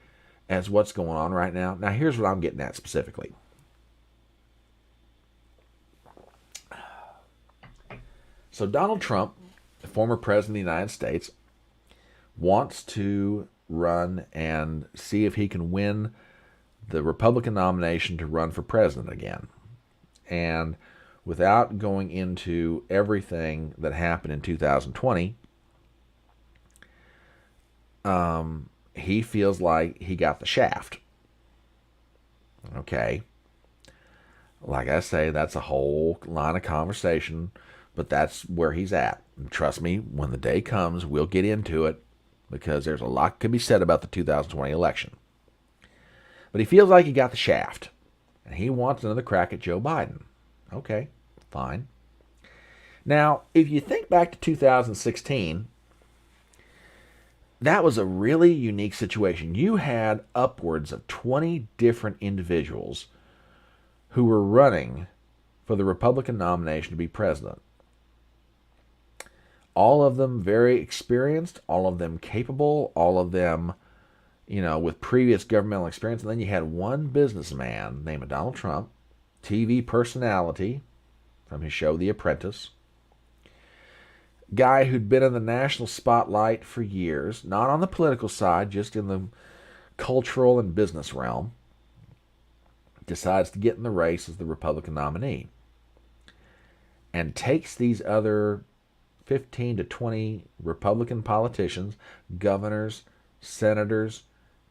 as what's going on right now? Now, here's what I'm getting at specifically. So Donald Trump, the former president of the United States, wants to run and see if he can win the Republican nomination to run for president again. And without going into everything that happened in 2020, he feels like he got the shaft. Okay. Like I say, that's a whole line of conversation, but that's where he's at. And trust me, when the day comes, we'll get into it, because there's a lot can be said about the 2020 election. But he feels like he got the shaft, and he wants another crack at Joe Biden. Okay, fine. Now, if you think back to 2016, that was a really unique situation. You had upwards of 20 different individuals who were running for the Republican nomination to be president. All of them very experienced, all of them capable, all of them, with previous governmental experience. And then you had one businessman named Donald Trump, TV personality from his show The Apprentice, guy who'd been in the national spotlight for years, not on the political side, just in the cultural and business realm, decides to get in the race as the Republican nominee and takes these other 15 to 20 Republican politicians, governors, senators,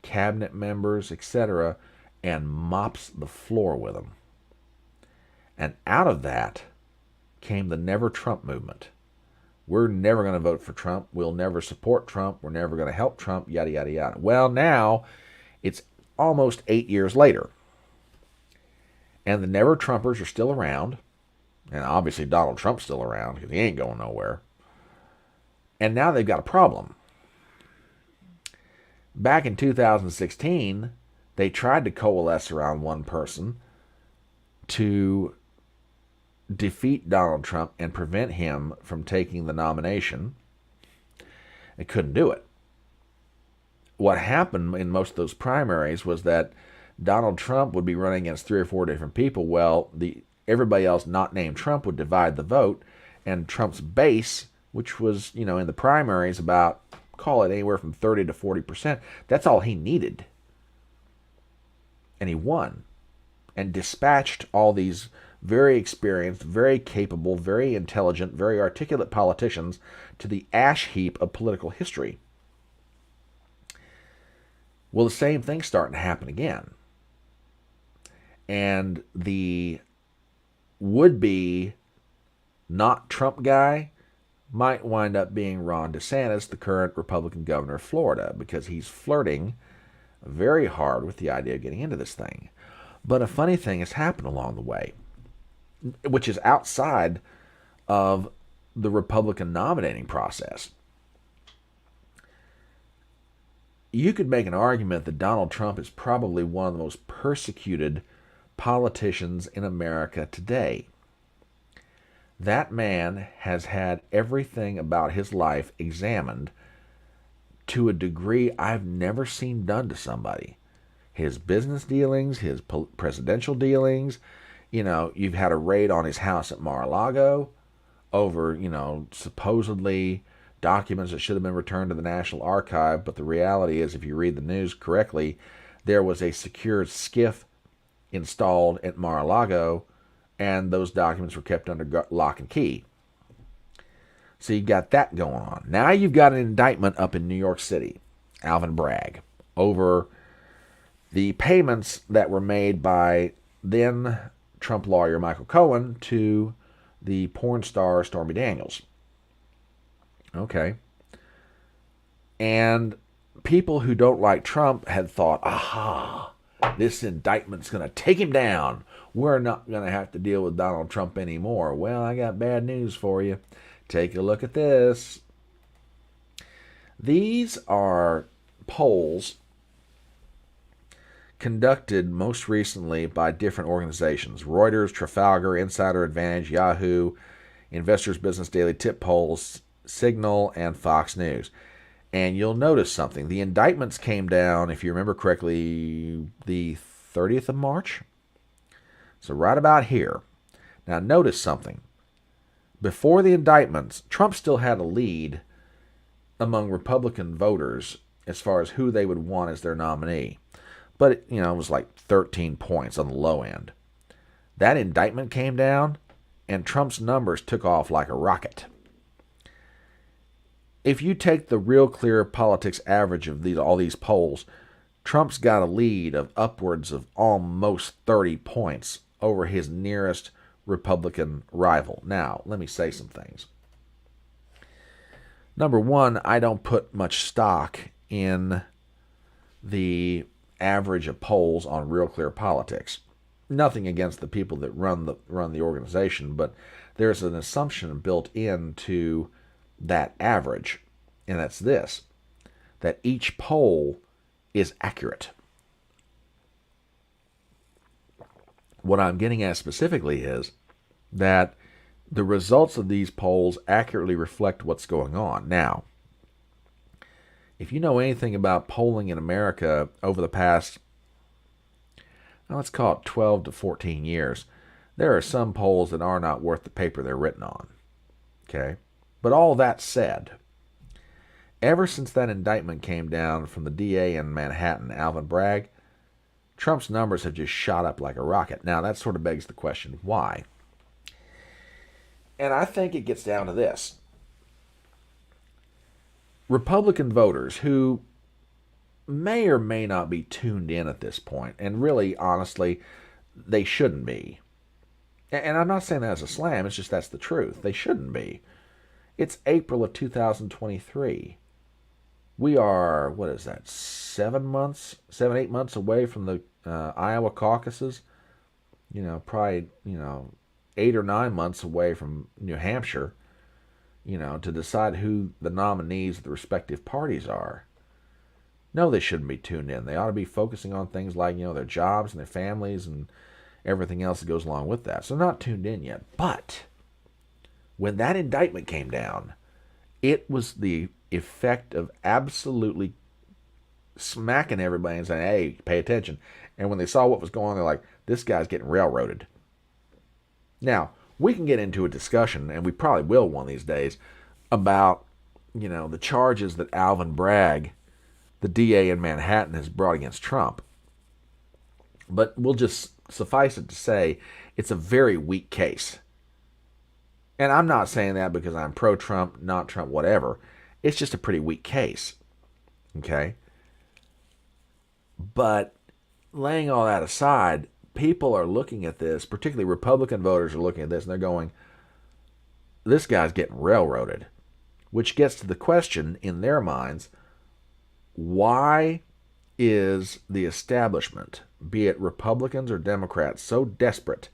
cabinet members, etc., and mops the floor with them. And out of that came the Never Trump movement. We're never going to vote for Trump. We'll never support Trump. We're never going to help Trump, yada, yada, yada. Well, now it's almost 8 years later, and the Never Trumpers are still around. And obviously Donald Trump's still around, because he ain't going nowhere. And now they've got a problem. Back in 2016, they tried to coalesce around one person to defeat Donald Trump and prevent him from taking the nomination. They couldn't do it. What happened in most of those primaries was that Donald Trump would be running against 3 or 4 different people. Well, everybody else not named Trump would divide the vote, and Trump's base, which was, in the primaries about, call it anywhere from 30 to 40%, that's all he needed. And he won and dispatched all these very experienced, very capable, very intelligent, very articulate politicians to the ash heap of political history. Well, the same thing's starting to happen again. And the would-be not Trump guy might wind up being Ron DeSantis, the current Republican governor of Florida, because he's flirting very hard with the idea of getting into this thing. But a funny thing has happened along the way, which is outside of the Republican nominating process. You could make an argument that Donald Trump is probably one of the most persecuted politicians in America today. That man has had everything about his life examined to a degree I've never seen done to somebody. His business dealings, his presidential dealings. You've had a raid on his house at Mar-a-Lago over, supposedly documents that should have been returned to the National Archive. But the reality is, if you read the news correctly, there was a secured skiff installed at Mar-a-Lago, and those documents were kept under lock and key. So you got that going on. Now you've got an indictment up in New York City, Alvin Bragg, over the payments that were made by then Trump lawyer Michael Cohen to the porn star Stormy Daniels. Okay. And people who don't like Trump had thought, aha, this indictment's going to take him down. We're not going to have to deal with Donald Trump anymore. Well, I got bad news for you. Take a look at this. These are polls conducted most recently by different organizations: Reuters, Trafalgar, Insider Advantage, Yahoo, Investors Business Daily, Tip Polls, Signal, and Fox News. And you'll notice something. The indictments came down, if you remember correctly, the 30th of March. So right about here. Now notice something. Before the indictments, Trump still had a lead among Republican voters as far as who they would want as their nominee. But it was like 13 points on the low end. That indictment came down, and Trump's numbers took off like a rocket. If you take the Real Clear Politics average of all these polls, Trump's got a lead of upwards of almost 30 points over his nearest Republican rival. Now, let me say some things. Number one, I don't put much stock in the average of polls on Real Clear Politics. Nothing against the people that run the organization, but there's an assumption built into that average, and that's this: that each poll is accurate. What I'm getting at specifically is that the results of these polls accurately reflect what's going on. Now, if you know anything about polling in America over the past, let's call it 12 to 14 years, there are some polls that are not worth the paper they're written on. Okay? But all that said, ever since that indictment came down from the DA in Manhattan, Alvin Bragg, Trump's numbers have just shot up like a rocket. Now, that sort of begs the question, why? And I think it gets down to this. Republican voters who may or may not be tuned in at this point, and really, honestly, they shouldn't be. And I'm not saying that as a slam, it's just that's the truth. They shouldn't be. It's April of 2023. We are, 8 months away from the Iowa caucuses. Probably, 8 or 9 months away from New Hampshire, to decide who the nominees of the respective parties are. No, they shouldn't be tuned in. They ought to be focusing on things like, their jobs and their families and everything else that goes along with that. So not tuned in yet. But when that indictment came down, it was the effect of absolutely smacking everybody and saying, hey, pay attention. And when they saw what was going on, they're like, this guy's getting railroaded. Now, we can get into a discussion, and we probably will one of these days, about, the charges that Alvin Bragg, the DA in Manhattan, has brought against Trump. But we'll just suffice it to say it's a very weak case. And I'm not saying that because I'm pro-Trump, not Trump, whatever. It's just a pretty weak case. Okay? But laying all that aside, people are looking at this, particularly Republican voters are looking at this, and they're going, this guy's getting railroaded. Which gets to the question in their minds, why is the establishment, be it Republicans or Democrats, so desperate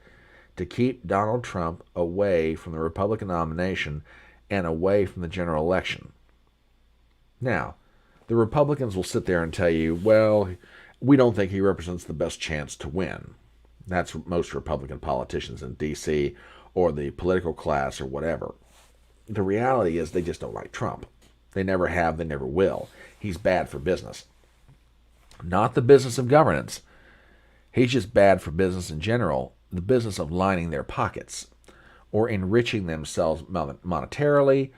to keep Donald Trump away from the Republican nomination and away from the general election? Now, the Republicans will sit there and tell you, well, we don't think he represents the best chance to win. That's most Republican politicians in D.C. or the political class or whatever. The reality is they just don't like Trump. They never have, they never will. He's bad for business. Not the business of governance. He's just bad for business in general, the business of lining their pockets or enriching themselves monetarily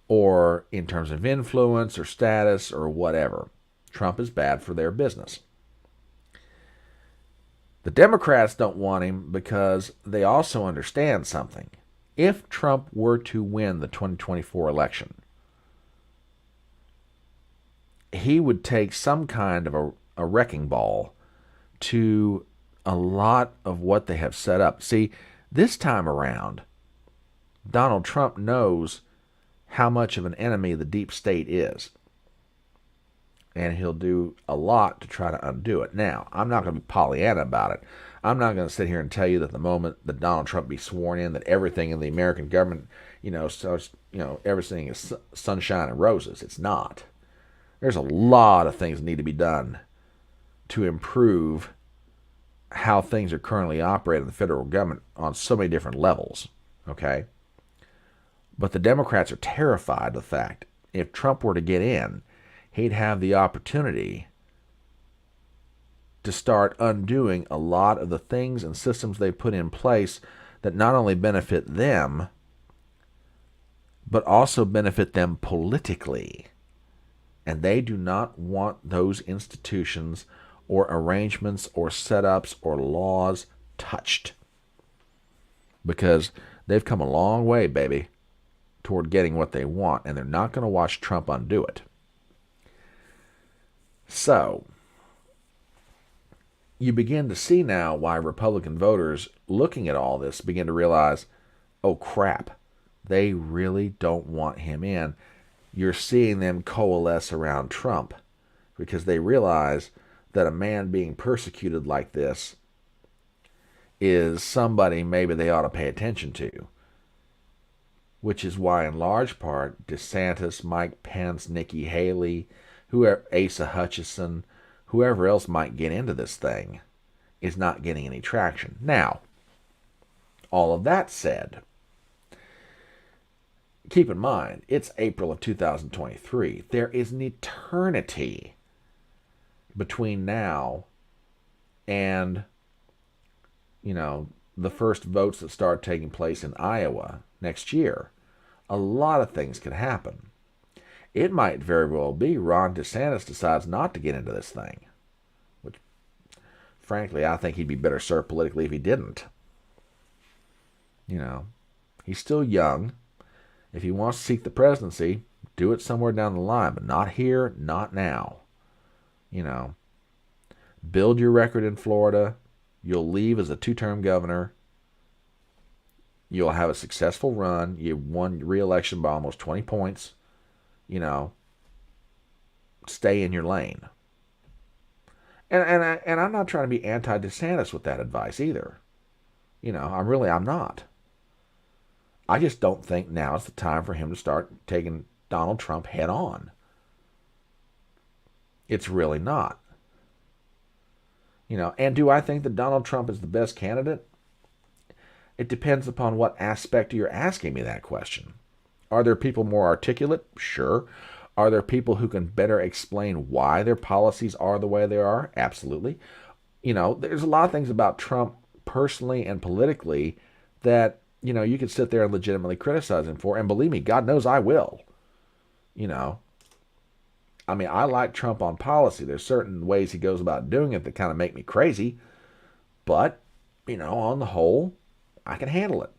or in terms of influence or status or whatever. Trump is bad for their business. The Democrats don't want him because they also understand something. If Trump were to win the 2024 election, he would take some kind of a wrecking ball to a lot of what they have set up. See, this time around, Donald Trump knows how much of an enemy the deep state is. And he'll do a lot to try to undo it. Now, I'm not going to be Pollyanna about it. I'm not going to sit here and tell you that the moment that Donald Trump be sworn in, that everything in the American government, starts, everything is sunshine and roses. It's not. There's a lot of things that need to be done to improve how things are currently operated in the federal government on so many different levels. Okay? But the Democrats are terrified of the fact if Trump were to get in, he'd have the opportunity to start undoing a lot of the things and systems they put in place that not only benefit them, but also benefit them politically. And they do not want those institutions or arrangements or setups or laws touched. Because they've come a long way, baby, toward getting what they want, and they're not going to watch Trump undo it. So, you begin to see now why Republican voters looking at all this begin to realize, oh crap, they really don't want him in. You're seeing them coalesce around Trump because they realize that a man being persecuted like this is somebody maybe they ought to pay attention to. Which is why, in large part, DeSantis, Mike Pence, Nikki Haley, Asa Hutchinson, whoever else might get into this thing, is not getting any traction. Now, all of that said, keep in mind, it's April of 2023. There is an eternity between now and, the first votes that start taking place in Iowa next year. A lot of things could happen. It might very well be Ron DeSantis decides not to get into this thing. Which, frankly, I think he'd be better served politically if he didn't. He's still young. If he wants to seek the presidency, do it somewhere down the line, but not here, not now. Build your record in Florida. You'll leave as a 2-term governor. You'll have a successful run. You won re-election by almost 20 points. Stay in your lane. And I'm not trying to be anti-DeSantis with that advice either. I'm not. I just don't think now is the time for him to start taking Donald Trump head on. It's really not. And do I think that Donald Trump is the best candidate? It depends upon what aspect you're asking me that question. Are there people more articulate? Sure. Are there people who can better explain why their policies are the way they are? Absolutely. There's a lot of things about Trump personally and politically that, you can sit there and legitimately criticize him for. And believe me, God knows I will. I like Trump on policy. There's certain ways he goes about doing it that kind of make me crazy. But, on the whole, I can handle it.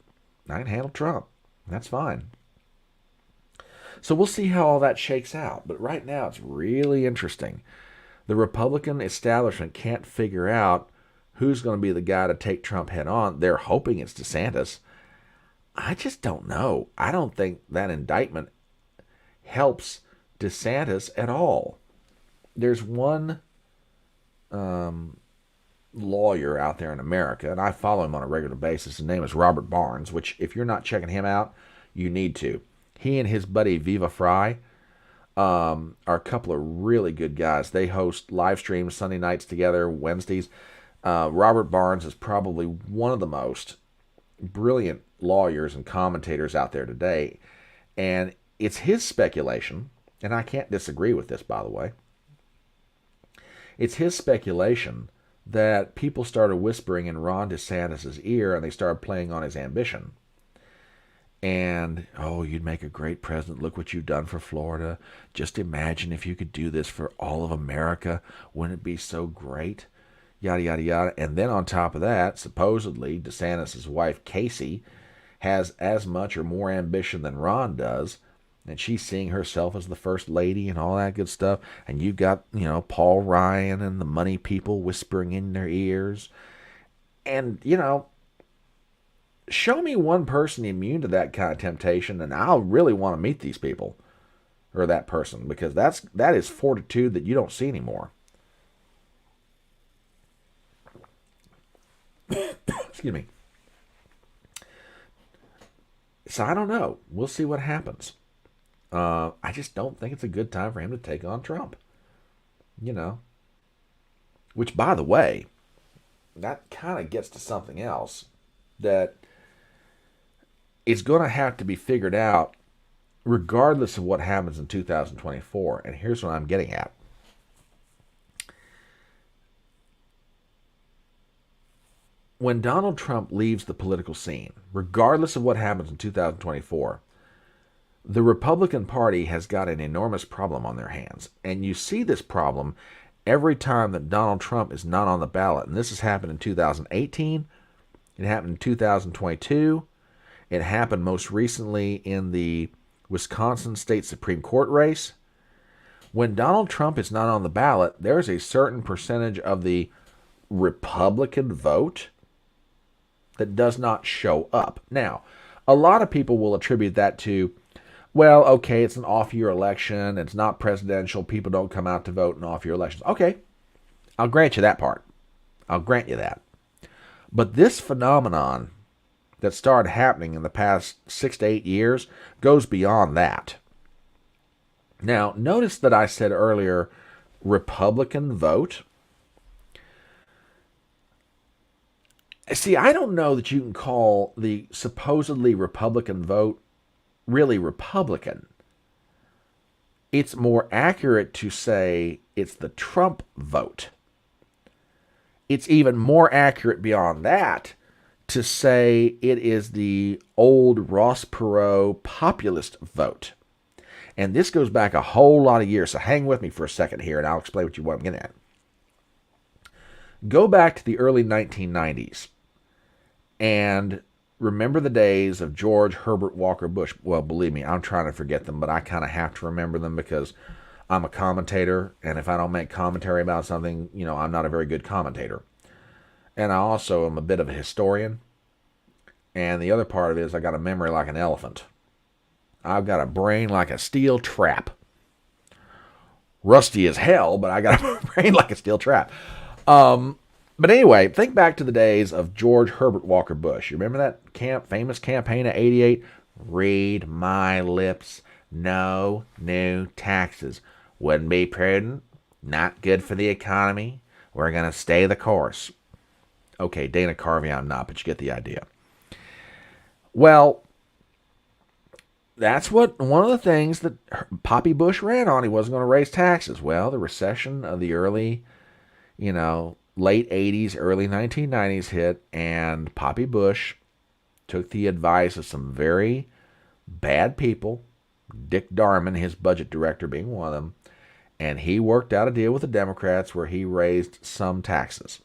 I can handle Trump. That's fine. So we'll see how all that shakes out. But right now, it's really interesting. The Republican establishment can't figure out who's going to be the guy to take Trump head on. They're hoping it's DeSantis. I just don't know. I don't think that indictment helps DeSantis at all. There's one lawyer out there in America, and I follow him on a regular basis. His name is Robert Barnes, which if you're not checking him out, you need to. He and his buddy Viva Fry are a couple of really good guys. They host live streams Sunday nights together, Wednesdays. Robert Barnes is probably one of the most brilliant lawyers and commentators out there today. And it's his speculation, and I can't disagree with this, by the way. It's his speculation that people started whispering in Ron DeSantis' ear, and they started playing on his ambition. And, oh, you'd make a great president. Look what you've done for Florida. Just imagine if you could do this for all of America. Wouldn't it be so great? Yada, yada, yada. And then on top of that, supposedly, DeSantis' wife, Casey, has as much or more ambition than Ron does. and she's seeing herself as the first lady and all that good stuff. And you've got, Paul Ryan and the money people whispering in their ears. And, show me one person immune to that kind of temptation, and I'll really want to meet these people or that person, because that is fortitude that you don't see anymore. Excuse me. So I don't know. We'll see what happens. I just don't think it's a good time for him to take on Trump. Which, by the way, that kind of gets to something else that is going to have to be figured out regardless of what happens in 2024. And here's what I'm getting at. When Donald Trump leaves the political scene, regardless of what happens in 2024, the Republican Party has got an enormous problem on their hands. And you see this problem every time that Donald Trump is not on the ballot. And this has happened in 2018. It happened in 2022. It happened most recently in the Wisconsin State Supreme Court race. When Donald Trump is not on the ballot, there's a certain percentage of the Republican vote that does not show up. Now, a lot of people will attribute that to, well, okay, it's an off-year election, it's not presidential, people don't come out to vote in off-year elections. Okay, I'll grant you that part. I'll grant you that. But this phenomenon that started happening in the past 6 to 8 years goes beyond that. Now, notice that I said earlier, Republican vote. See, I don't know that you can call the supposedly Republican vote really Republican. It's more accurate to say it's the Trump vote. It's even more accurate beyond that to say it is the old Ross Perot populist vote. And this goes back a whole lot of years, so hang with me for a second here and I'll explain what I'm getting at. Go back to the early 1990s. And remember the days of George Herbert Walker Bush. Well, believe me, I'm trying to forget them, but I kind of have to remember them because I'm a commentator, and if I don't make commentary about something, I'm not a very good commentator. And I also am a bit of a historian. And the other part of it is I got a memory like an elephant. I've got a brain like a steel trap. Rusty as hell, but I got a brain like a steel trap. But anyway, think back to the days of George Herbert Walker Bush. You remember that famous campaign of '88? Read my lips. No new taxes. Wouldn't be prudent. Not good for the economy. We're going to stay the course. Okay, Dana Carvey, I'm not, but you get the idea. Well, that's one of the things that Poppy Bush ran on. He wasn't going to raise taxes. Well, the recession of the early, late 80s, early 1990s hit, and Poppy Bush took the advice of some very bad people, Dick Darman, his budget director, being one of them, and he worked out a deal with the Democrats where he raised some taxes.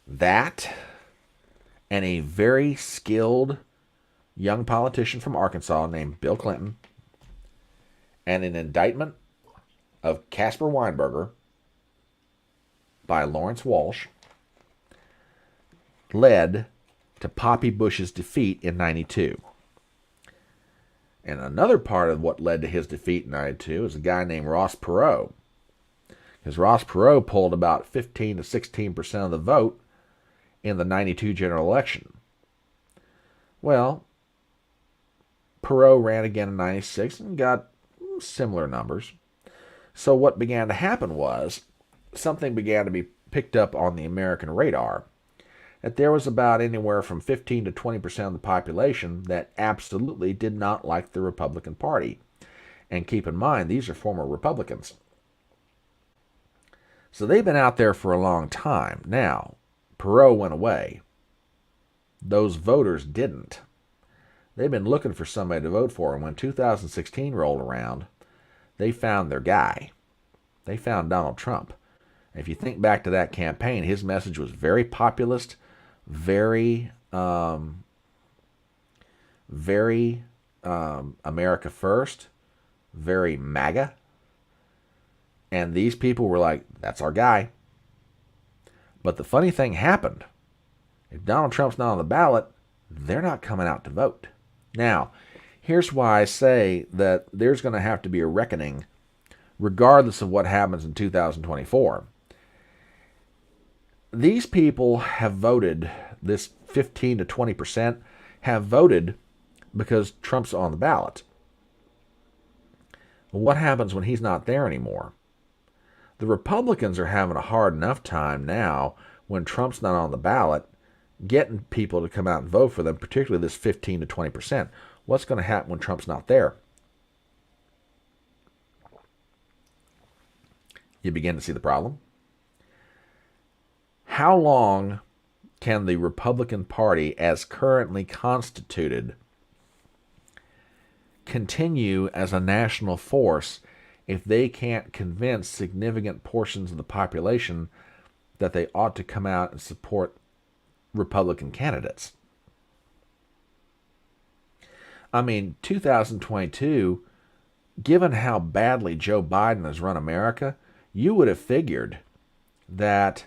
That and a very skilled young politician from Arkansas named Bill Clinton and an indictment of Caspar Weinberger by Lawrence Walsh led to Poppy Bush's defeat in 92. And another part of what led to his defeat in 92 is a guy named Ross Perot. Because Ross Perot pulled about 15 to 16% of the vote in the 92 general election. Well, Perot ran again in 96 and got similar numbers. So what began to happen was something began to be picked up on the American radar, that there was about anywhere from 15 to 20% of the population that absolutely did not like the Republican Party. And keep in mind, these are former Republicans. So they've been out there for a long time. Now, Perot went away. Those voters didn't. They've been looking for somebody to vote for, and when 2016 rolled around, they found their guy. They found Donald Trump. If you think back to that campaign, his message was very populist, very America First, very MAGA. And these people were like, that's our guy. But the funny thing happened. If Donald Trump's not on the ballot, they're not coming out to vote. Now, here's why I say that there's going to have to be a reckoning regardless of what happens in 2024. These people have voted, this 15 to 20% have voted because Trump's on the ballot. What happens when he's not there anymore? The Republicans are having a hard enough time now when Trump's not on the ballot getting people to come out and vote for them, particularly this 15 to 20%. What's going to happen when Trump's not there? You begin to see the problem. How long can the Republican Party, as currently constituted, continue as a national force if they can't convince significant portions of the population that they ought to come out and support Republican candidates? I mean, 2022, given how badly Joe Biden has run America, you would have figured that,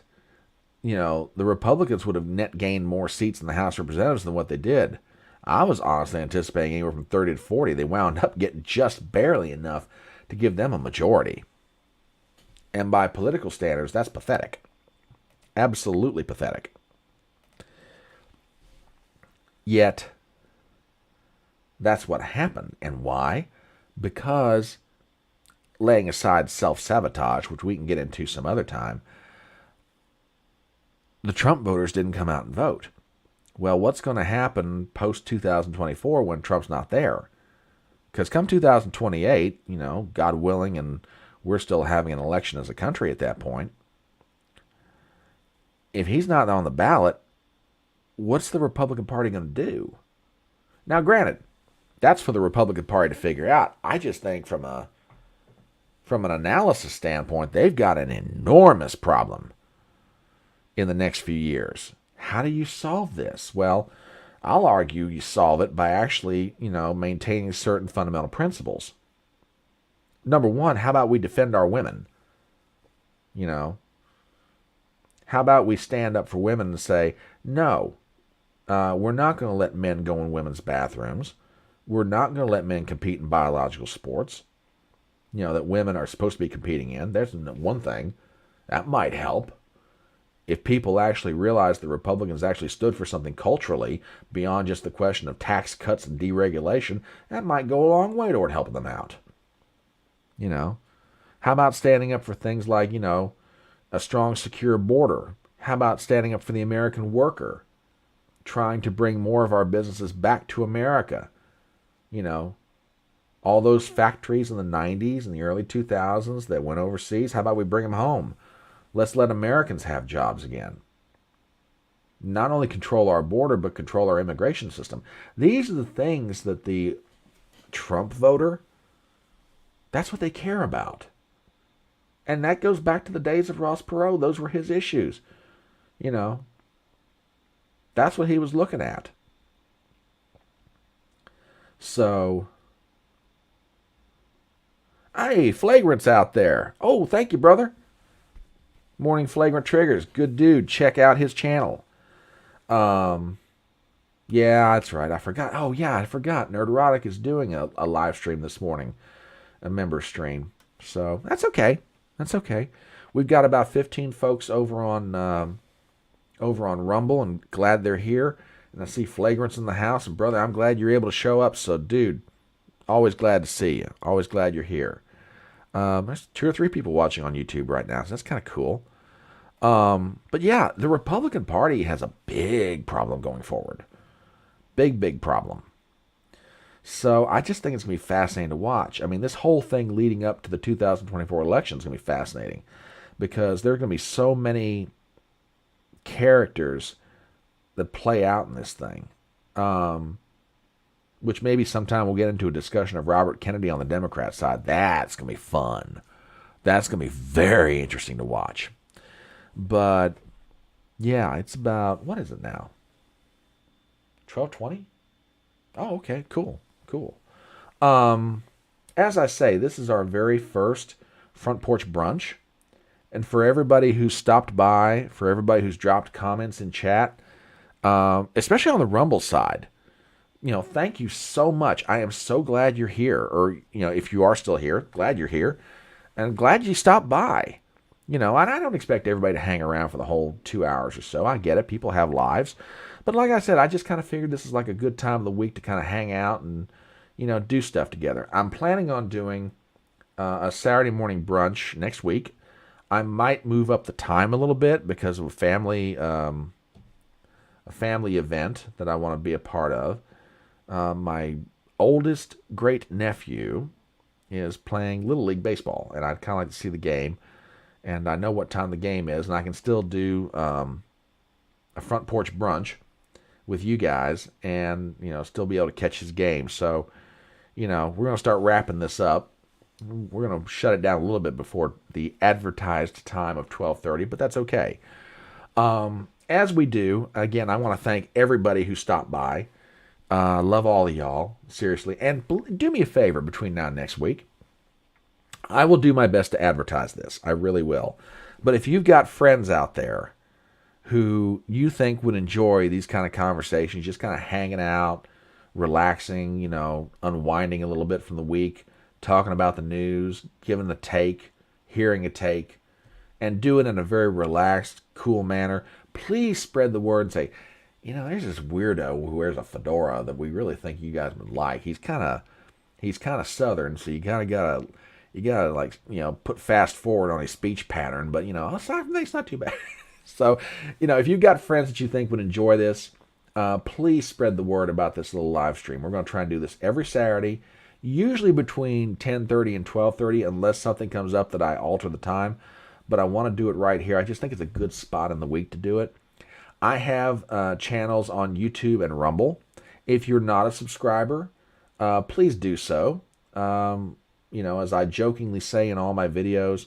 the Republicans would have net gained more seats in the House of Representatives than what they did. I was honestly anticipating anywhere from 30 to 40. They wound up getting just barely enough to give them a majority. And by political standards, that's pathetic. Absolutely pathetic. Yet, that's what happened. And why? Because, laying aside self-sabotage, which we can get into some other time, the Trump voters didn't come out and vote. Well, what's going to happen post-2024 when Trump's not there? Because come 2028, God willing, and we're still having an election as a country at that point, if he's not on the ballot, what's the Republican Party going to do? Now, granted, that's for the Republican Party to figure out. I just think from an analysis standpoint, they've got an enormous problem in the next few years. How do you solve this? Well, I'll argue you solve it by actually, maintaining certain fundamental principles. Number one, how about we defend our women? How about we stand up for women and say, no, we're not going to let men go in women's bathrooms. We're not going to let men compete in biological sports, that women are supposed to be competing in. There's one thing. That might help. If people actually realize the Republicans actually stood for something culturally beyond just the question of tax cuts and deregulation, that might go a long way toward helping them out. How about standing up for things like, a strong, secure border? How about standing up for the American worker? Trying to bring more of our businesses back to America. All those factories in the 90s and the early 2000s that went overseas, how about we bring them home? Let's let Americans have jobs again. Not only control our border, but control our immigration system. These are the things that the Trump voter, that's what they care about. And that goes back to the days of Ross Perot. Those were his issues. That's what he was looking at. So, hey, Flagrant's out there. Oh, thank you, brother. Morning Flagrant Triggers. Good dude. Check out his channel. Yeah, that's right. I forgot. Oh, yeah, I forgot. Nerderotic is doing a live stream this morning. A member stream. So, that's okay. That's okay. We've got about 15 folks over on Rumble, and glad they're here. And I see Flagrant's in the house. And, brother, I'm glad you're able to show up. So, dude, always glad to see you. Always glad you're here. There's 2 or 3 people watching on YouTube right now, so that's kind of cool. But yeah, the Republican Party has a big problem going forward. Big problem. So I just think it's going to be fascinating to watch. I mean, this whole thing leading up to the 2024 election is going to be fascinating because there are going to be so many characters that play out in this thing. Which maybe sometime we'll get into a discussion of Robert Kennedy on the Democrat side. That's going to be fun. That's going to be very interesting to watch. But, yeah, it's about, what is it now? 12:20? Oh, okay, cool. As I say, this is our very first front porch brunch. And for everybody who's stopped by, for everybody who's dropped comments in chat, especially on the Rumble side, thank you so much. I am so glad you're here. Or, if you are still here, glad you're here. And glad you stopped by. And I don't expect everybody to hang around for the whole 2 hours or so. I get it. People have lives. But like I said, I just kind of figured this is like a good time of the week to kind of hang out and, do stuff together. I'm planning on doing a Saturday morning brunch next week. I might move up the time a little bit because of a family event that I want to be a part of. My oldest great nephew is playing Little League Baseball, and I'd kind of like to see the game. And I know what time the game is, and I can still do a front porch brunch with you guys and, still be able to catch his game. So, we're going to start wrapping this up. We're going to shut it down a little bit before the advertised time of 12:30, but that's okay. As we do, again, I want to thank everybody who stopped by. Love all of y'all, seriously. And do me a favor between now and next week. I will do my best to advertise this. I really will. But if you've got friends out there who you think would enjoy these kind of conversations, just kind of hanging out, relaxing, unwinding a little bit from the week, talking about the news, giving the take, hearing a take, and do it in a very relaxed, cool manner, please spread the word and say, there's this weirdo who wears a fedora that we really think you guys would like. He's kind of Southern, so you gotta put fast forward on his speech pattern, but aside from that, it's not too bad. So, if you've got friends that you think would enjoy this, please spread the word about this little live stream. We're going to try and do this every Saturday, usually between 10:30 and 12:30, unless something comes up that I alter the time. But I want to do it right here. I just think it's a good spot in the week to do it. I have channels on YouTube and Rumble. If you're not a subscriber, please do so. As I jokingly say in all my videos,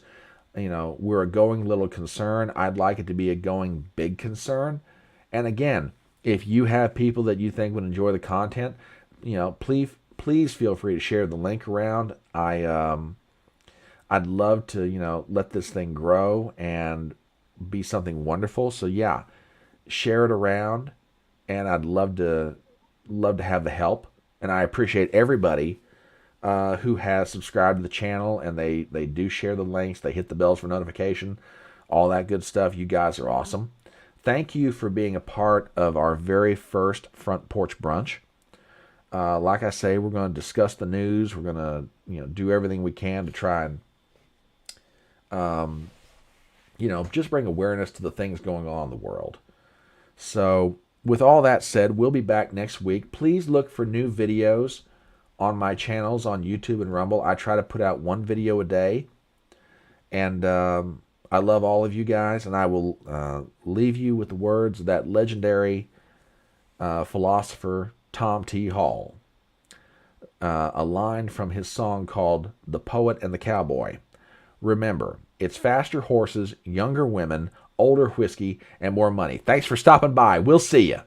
we're a going little concern. I'd like it to be a going big concern. And again, if you have people that you think would enjoy the content, please feel free to share the link around. I'd love to, let this thing grow and be something wonderful. So yeah, share it around, and I'd love to have the help. And I appreciate everybody who has subscribed to the channel, and they do share the links, they hit the bells for notification, all that good stuff. You guys are awesome. Thank you for being a part of our very first front porch brunch. Like I say, we're going to discuss the news. We're going to do everything we can to try and just bring awareness to the things going on in the world. So with all that said, we'll be back next week. Please look for new videos on my channels on YouTube and Rumble. I try to put out one video a day. And I love all of you guys. And I will leave you with the words of that legendary philosopher Tom T. Hall. A line from his song called The Poet and the Cowboy. Remember, it's faster horses, younger women, older whiskey, and more money. Thanks for stopping by. We'll see you.